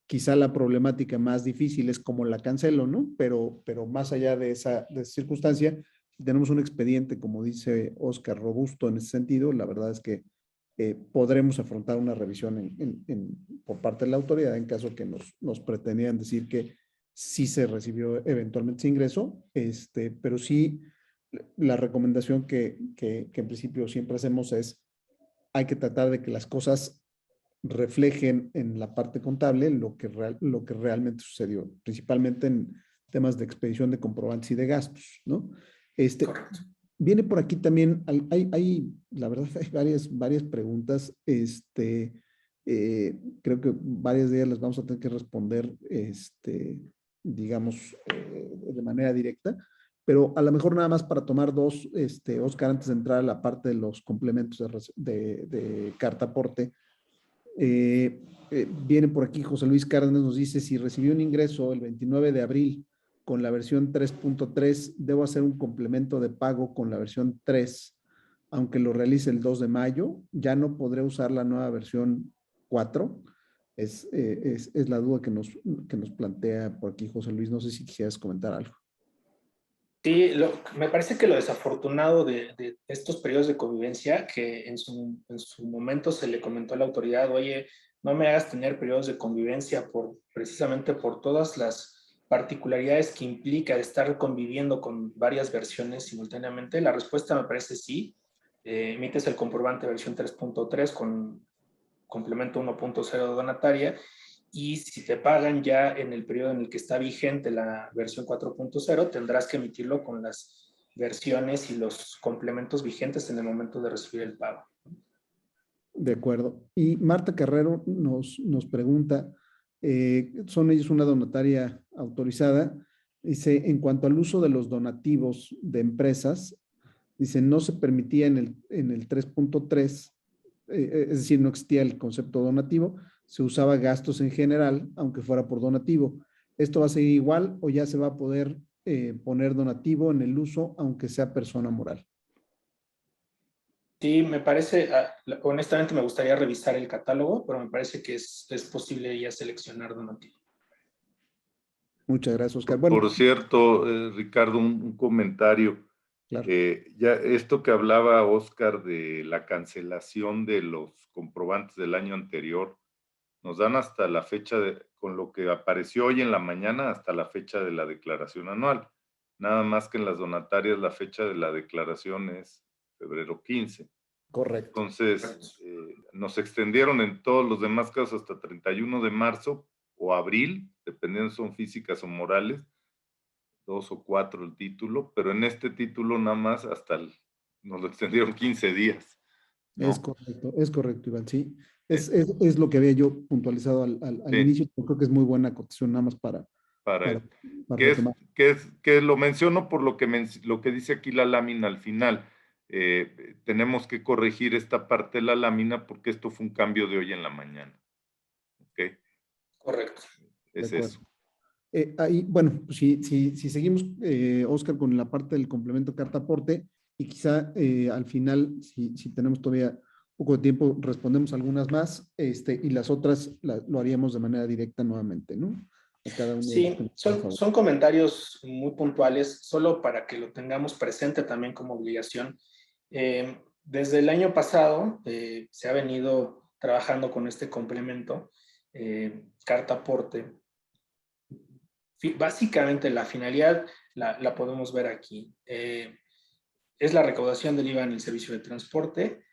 Quizá la problemática más difícil es cómo la cancelo, ¿no? Pero más allá de esa circunstancia, si tenemos un expediente, como dice Oscar, robusto en ese sentido, la verdad es que podremos afrontar una revisión por parte de la autoridad en caso que nos pretendieran decir que sí se recibió eventualmente ese ingreso, pero sí la recomendación que en principio siempre hacemos es hay que tratar de que las cosas reflejen en la parte contable lo que realmente sucedió, principalmente en temas de expedición de comprobantes y de gastos, ¿no? Correcto. Viene por aquí también, la verdad, hay varias preguntas, creo que varias de ellas las vamos a tener que responder, digamos, de manera directa, pero a lo mejor nada más para tomar dos, Oscar, antes de entrar a la parte de los complementos de carta aporte. Viene por aquí José Luis Cárdenas, nos dice, si recibí un ingreso el 29 de abril con la versión 3.3, debo hacer un complemento de pago con la versión 3, aunque lo realice el 2 de mayo, ya no podré usar la nueva versión 4. Es la duda que nos plantea por aquí José Luis. No sé si quisieras comentar algo. Sí, me parece que lo desafortunado de estos periodos de convivencia, que en su momento se le comentó a la autoridad, oye, no me hagas tener periodos de convivencia precisamente por todas las particularidades que implica estar conviviendo con varias versiones simultáneamente. La respuesta me parece sí. Emites el comprobante versión 3.3 con complemento 1.0 donataria, y si te pagan ya en el periodo en el que está vigente la versión 4.0, tendrás que emitirlo con las versiones y los complementos vigentes en el momento de recibir el pago. De acuerdo. Y Marta Carrero nos pregunta, son ellos una donataria autorizada, dice, en cuanto al uso de los donativos de empresas, dice, no se permitía en el 3.3, es decir, no existía el concepto donativo, se usaba gastos en general, aunque fuera por donativo. ¿Esto va a seguir igual o ya se va a poder poner donativo en el uso, aunque sea persona moral? Sí, me parece, honestamente me gustaría revisar el catálogo, pero me parece que es posible ya seleccionar donativo. Muchas gracias, Oscar. Bueno, por cierto, Ricardo, un comentario. claro. Ya esto que hablaba Oscar de la cancelación de los comprobantes del año anterior, nos dan hasta la fecha, con lo que apareció hoy en la mañana, hasta la fecha de la declaración anual. Nada más que en las donatarias la fecha de la declaración es febrero 15. Correcto. Entonces, nos extendieron en todos los demás casos hasta 31 de marzo o abril, dependiendo si son físicas o morales, 2 o 4 el título, pero en este título nada más nos lo extendieron 15 días. ¿no? Es correcto, Iván, sí. Es lo que había yo puntualizado al Sí. inicio, pero creo que es muy buena acotación nada más para retomar. Que lo menciono por lo que dice aquí la lámina al final. Tenemos que corregir esta parte de la lámina porque esto fue un cambio de hoy en la mañana. ¿Ok? Correcto. Es eso. Ahí, bueno, pues si seguimos, Oscar, con la parte del complemento carta-aporte, y quizá al final, si tenemos todavía poco de tiempo, respondemos algunas más, y las otras lo haríamos de manera directa nuevamente, ¿no? A cada uno de Sí, son comentarios muy puntuales, solo para que lo tengamos presente también como obligación. Desde el año pasado se ha venido trabajando con este complemento, carta-aporte. Básicamente la finalidad la podemos ver aquí. Es la recaudación del IVA en el servicio de transporte,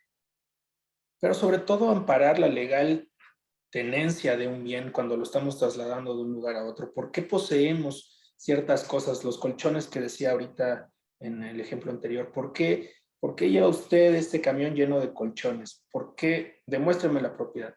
pero sobre todo amparar la legal tenencia de un bien cuando lo estamos trasladando de un lugar a otro. ¿Por qué poseemos ciertas cosas? Los colchones que decía ahorita en el ejemplo anterior. ¿Por qué lleva usted este camión lleno de colchones? ¿Por qué? Demuéstreme la propiedad.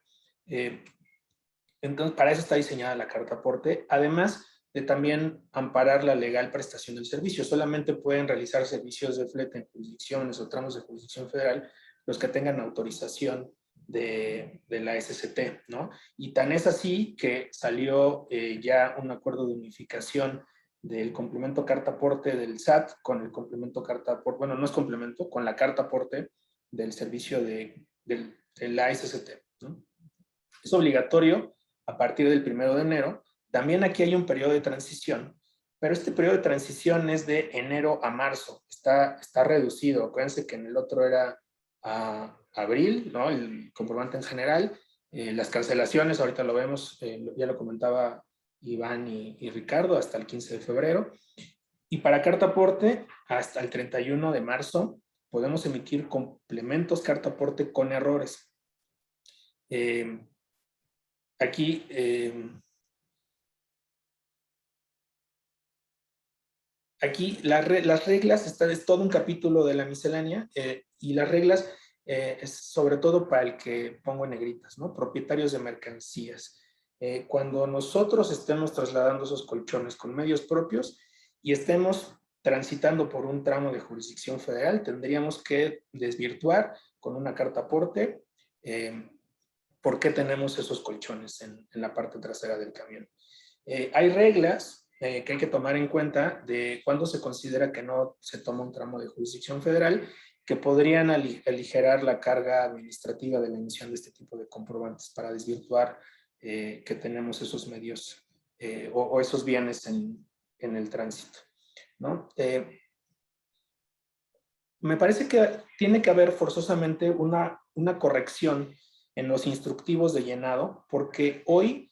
Entonces, para eso está diseñada la carta aporte. Además de también amparar la legal prestación del servicio. Solamente pueden realizar servicios de flete en jurisdicciones o tramos de jurisdicción federal los que tengan autorización de la SCT, ¿no? Y tan es así que salió ya un acuerdo de unificación del complemento carta aporte del SAT con el complemento carta aporte, bueno, no es complemento, con la carta aporte del servicio de la SCT, ¿no? Es obligatorio a partir del 1 de enero. También aquí hay un periodo de transición, pero este periodo de transición es de enero a marzo. Está reducido. Acuérdense que en el otro era a abril, ¿no? El comprobante en general. Las cancelaciones, ahorita lo vemos, ya lo comentaba Iván y Ricardo, hasta el 15 de febrero. Y para carta aporte, hasta el 31 de marzo, podemos emitir complementos carta aporte con errores. Aquí, las reglas, es todo un capítulo de la miscelánea, y las reglas es sobre todo para el que pongo en negritas, ¿no? Propietarios de mercancías. Cuando nosotros estemos trasladando esos colchones con medios propios y estemos transitando por un tramo de jurisdicción federal, tendríamos que desvirtuar con una carta aporte por qué tenemos esos colchones en la parte trasera del camión. Hay reglas que hay que tomar en cuenta de cuándo se considera que no se toma un tramo de jurisdicción federal, que podrían aligerar la carga administrativa de la emisión de este tipo de comprobantes para desvirtuar que tenemos esos medios o esos bienes en el tránsito, ¿no? Me parece que tiene que haber forzosamente una corrección en los instructivos de llenado, porque hoy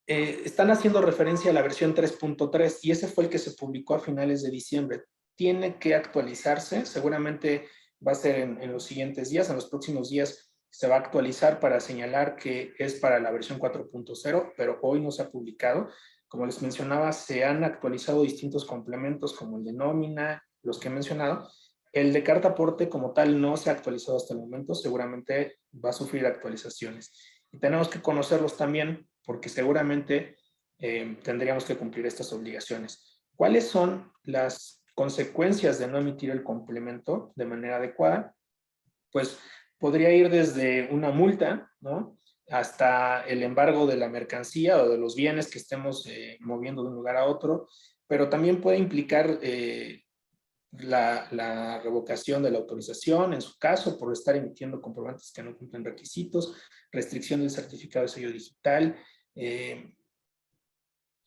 están haciendo referencia a la versión 3.3 y ese fue el que se publicó a finales de diciembre. Tiene que actualizarse, seguramente va a ser en los siguientes días, en los próximos días se va a actualizar para señalar que es para la versión 4.0, pero hoy no se ha publicado. Como les mencionaba, se han actualizado distintos complementos como el de nómina, los que he mencionado. El de carta aporte como tal no se ha actualizado hasta el momento, seguramente va a sufrir actualizaciones. Y tenemos que conocerlos también porque seguramente tendríamos que cumplir estas obligaciones. ¿Cuáles son las consecuencias de no emitir el complemento de manera adecuada? Pues podría ir desde una multa, ¿no? Hasta el embargo de la mercancía o de los bienes que estemos moviendo de un lugar a otro, pero también puede implicar la revocación de la autorización, en su caso, por estar emitiendo comprobantes que no cumplen requisitos, restricción del certificado de sello digital. Es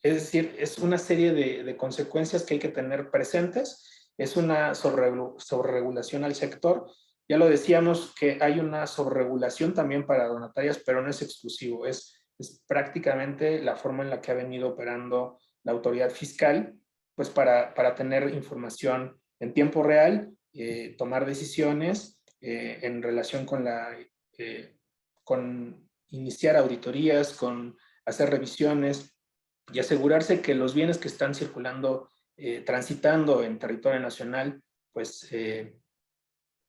decir, es una serie de consecuencias que hay que tener presentes. Es una sobreregulación al sector. Ya lo decíamos que hay una sobreregulación también para donatarias, pero no es exclusivo. Es prácticamente la forma en la que ha venido operando la autoridad fiscal, pues para tener información en tiempo real tomar decisiones en relación con iniciar auditorías, con hacer revisiones y asegurarse que los bienes que están circulando, transitando en territorio nacional, pues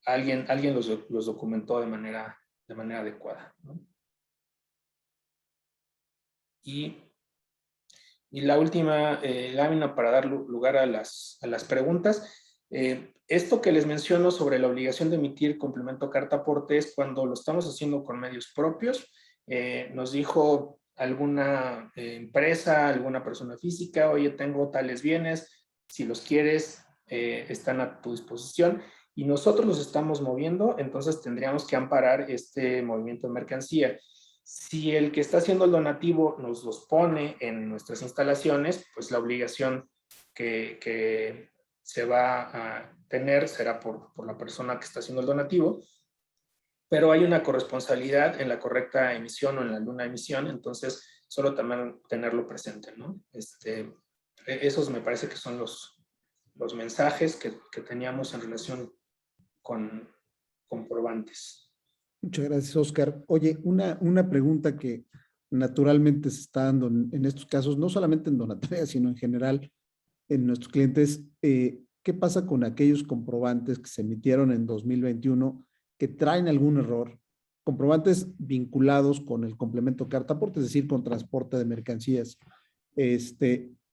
alguien los documentó de manera adecuada, ¿no? Y la última lámina para dar lugar a las preguntas. Esto que les menciono sobre la obligación de emitir complemento carta aporte es cuando lo estamos haciendo con medios propios. Nos dijo alguna empresa, alguna persona física, oye, tengo tales bienes, si los quieres, están a tu disposición, y nosotros los estamos moviendo, entonces tendríamos que amparar este movimiento de mercancía. Si el que está haciendo el donativo nos los pone en nuestras instalaciones, pues la obligación que se va a tener será por la persona que está haciendo el donativo, pero hay una corresponsabilidad en la correcta emisión o en la nula emisión, entonces solo también tenerlo presente, ¿no? Esos me parece que son los mensajes que teníamos en relación con comprobantes. Muchas gracias, Oscar. Oye, una pregunta que naturalmente se está dando en estos casos, no solamente en donatoria, sino en general en nuestros clientes. ¿Qué pasa con aquellos comprobantes que se emitieron en 2021 que traen algún error? Comprobantes vinculados con el complemento carta aporte, es decir, con transporte de mercancías,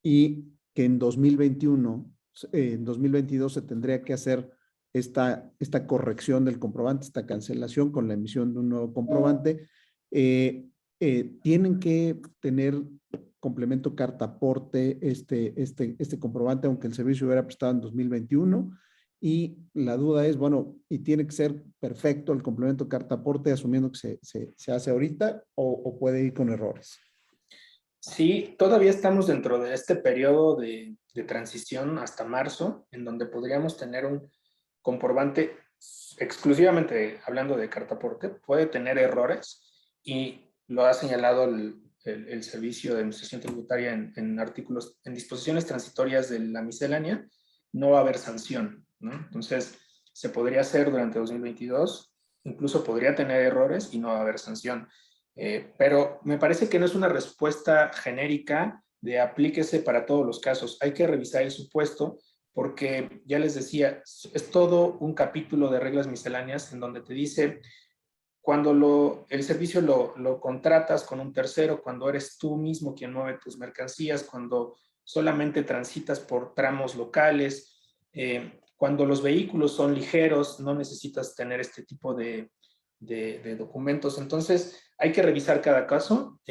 y que en 2021, en 2022 se tendría que hacer esta corrección del comprobante, esta cancelación con la emisión de un nuevo comprobante. Tienen que tener complemento carta aporte este comprobante, aunque el servicio hubiera prestado en 2021. Y la duda es, bueno, ¿y tiene que ser perfecto el complemento carta aporte asumiendo que se hace ahorita o puede ir con errores? Sí, todavía estamos dentro de este periodo de transición hasta marzo, en donde podríamos tener un comprobante exclusivamente hablando de carta aporte, puede tener errores, y lo ha señalado el Servicio de Administración Tributaria en artículos, en disposiciones transitorias de la miscelánea, no va a haber sanción, ¿no? Entonces, se podría hacer durante 2022, incluso podría tener errores y no va a haber sanción. Pero me parece que no es una respuesta genérica de aplíquese para todos los casos. Hay que revisar el supuesto, porque ya les decía, es todo un capítulo de reglas misceláneas en donde te dice cuando el servicio lo contratas con un tercero, cuando eres tú mismo quien mueve tus mercancías, cuando solamente transitas por tramos locales, cuando los vehículos son ligeros, no necesitas tener este tipo de documentos. Entonces, hay que revisar cada caso,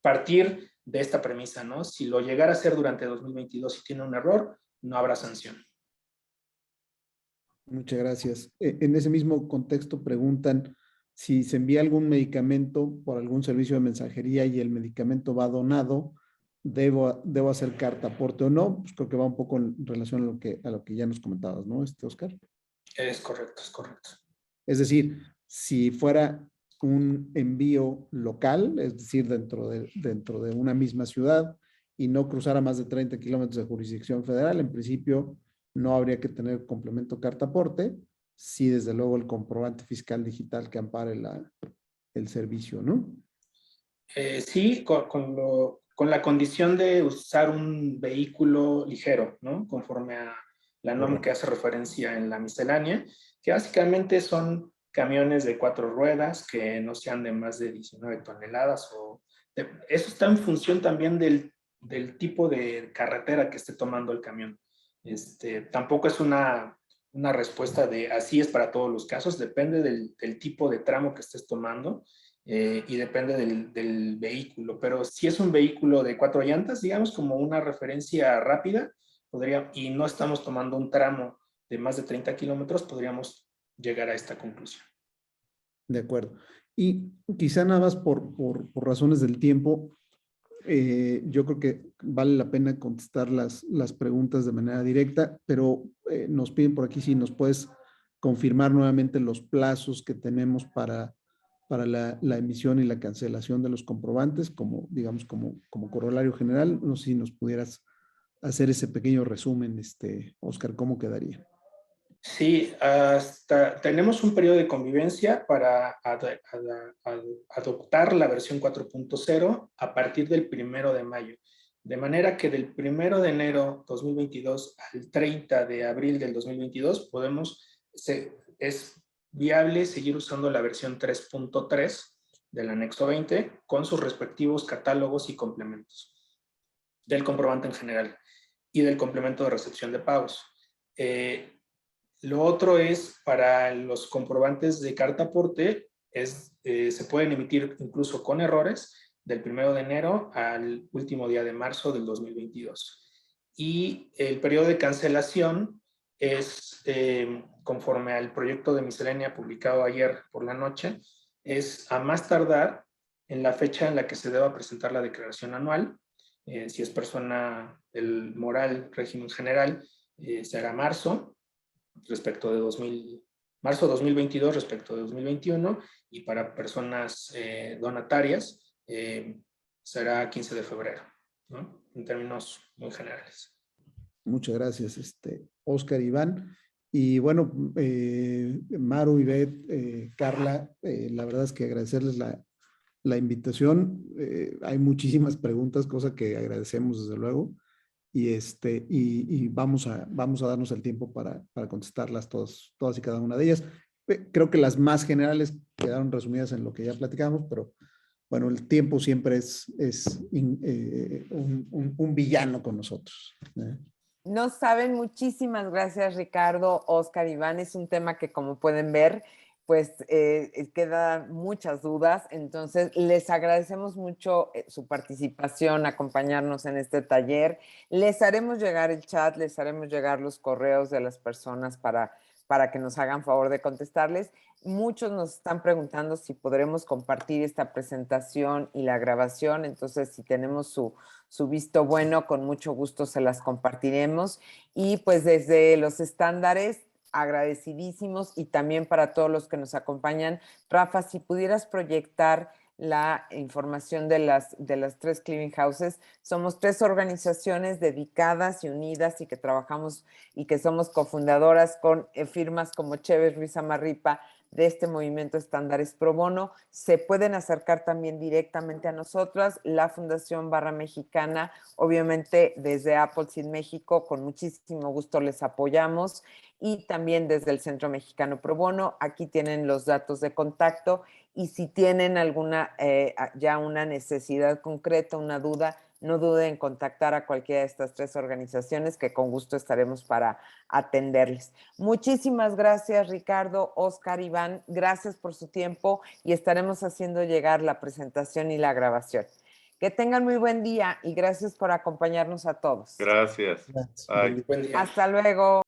partir de esta premisa, ¿no? Si lo llegara a hacer durante 2022 y tiene un error, no habrá sanción. Muchas gracias. En ese mismo contexto preguntan si se envía algún medicamento por algún servicio de mensajería y el medicamento va donado, ¿debo hacer carta aporte o no? Pues creo que va un poco en relación a lo que ya nos comentabas, ¿no, Oscar? Es correcto, es correcto. Es decir, si fuera un envío local, es decir, dentro de una misma ciudad y no cruzara más de 30 kilómetros de jurisdicción federal, en principio no habría que tener complemento carta aporte, sí, desde luego el comprobante fiscal digital que ampare el servicio, ¿no? Sí, con la condición de usar un vehículo ligero, ¿no? Conforme a la norma que hace referencia en la miscelánea, que básicamente son camiones de 4 ruedas que no sean de más de 19 toneladas. Eso está en función también del tipo de carretera que esté tomando el camión. Tampoco es una respuesta de así es para todos los casos, depende del tipo de tramo que estés tomando. Y depende del vehículo, pero si es un vehículo de 4 llantas, digamos como una referencia rápida, y no estamos tomando un tramo de más de 30 kilómetros, podríamos llegar a esta conclusión. De acuerdo. Y quizá nada más por razones del tiempo, yo creo que vale la pena contestar las preguntas de manera directa, pero nos piden por aquí si nos puedes confirmar nuevamente los plazos que tenemos para la emisión y la cancelación de los comprobantes, como, digamos, como corolario general. No sé si nos pudieras hacer ese pequeño resumen, Oscar, ¿cómo quedaría? Sí, tenemos un periodo de convivencia para adoptar la versión 4.0 a partir del 1 de mayo. De manera que del 1 de enero 2022 al 30 de abril del 2022 es viable seguir usando la versión 3.3 del anexo 20 con sus respectivos catálogos y complementos del comprobante en general y del complemento de recepción de pagos. Lo otro es para los comprobantes de carta aporte, se pueden emitir incluso con errores del 1 de enero al último día de marzo del 2022. Y el periodo de cancelación es, conforme al proyecto de miscelánea publicado ayer por la noche, es a más tardar en la fecha en la que se deba presentar la declaración anual. Si es persona del moral régimen general, será marzo, respecto de marzo 2022 respecto de 2021, y para personas donatarias será 15 de febrero, ¿no? En términos muy generales. Muchas gracias, Oscar, Iván. Y bueno, Maru, Ivette, Carla, la verdad es que agradecerles la invitación. Hay muchísimas preguntas, cosa que agradecemos desde luego. Y vamos a darnos el tiempo para contestarlas todas y cada una de ellas. Creo que las más generales quedaron resumidas en lo que ya platicamos, pero bueno, el tiempo siempre es un villano con nosotros. No saben, muchísimas gracias, Ricardo, Oscar, Iván. Es un tema que, como pueden ver, pues quedan muchas dudas. Entonces, les agradecemos mucho su participación, acompañarnos en este taller. Les haremos llegar el chat, les haremos llegar los correos de las personas para que nos hagan favor de contestarles. Muchos nos están preguntando si podremos compartir esta presentación y la grabación. Entonces, si tenemos su visto bueno, con mucho gusto se las compartiremos. Y pues desde los estándares, agradecidísimos, y también para todos los que nos acompañan. Rafa, si pudieras proyectar la información de las 3 clearing houses. Somos 3 organizaciones dedicadas y unidas y que trabajamos y que somos cofundadoras con firmas como Chévez Ruiz Amarripa de este movimiento Estándares Pro Bono. Se pueden acercar también directamente a nosotras, la Fundación Barra Mexicana, obviamente desde Appleseed México, con muchísimo gusto les apoyamos, y también desde el Centro Mexicano Pro Bono. Aquí tienen los datos de contacto, y si tienen alguna, ya una necesidad concreta, una duda, no duden en contactar a cualquiera de estas 3 organizaciones, que con gusto estaremos para atenderles. Muchísimas gracias, Ricardo, Oscar, Iván. Gracias por su tiempo, y estaremos haciendo llegar la presentación y la grabación. Que tengan muy buen día y gracias por acompañarnos a todos. Gracias. Gracias. Bye. Buen día. Hasta luego.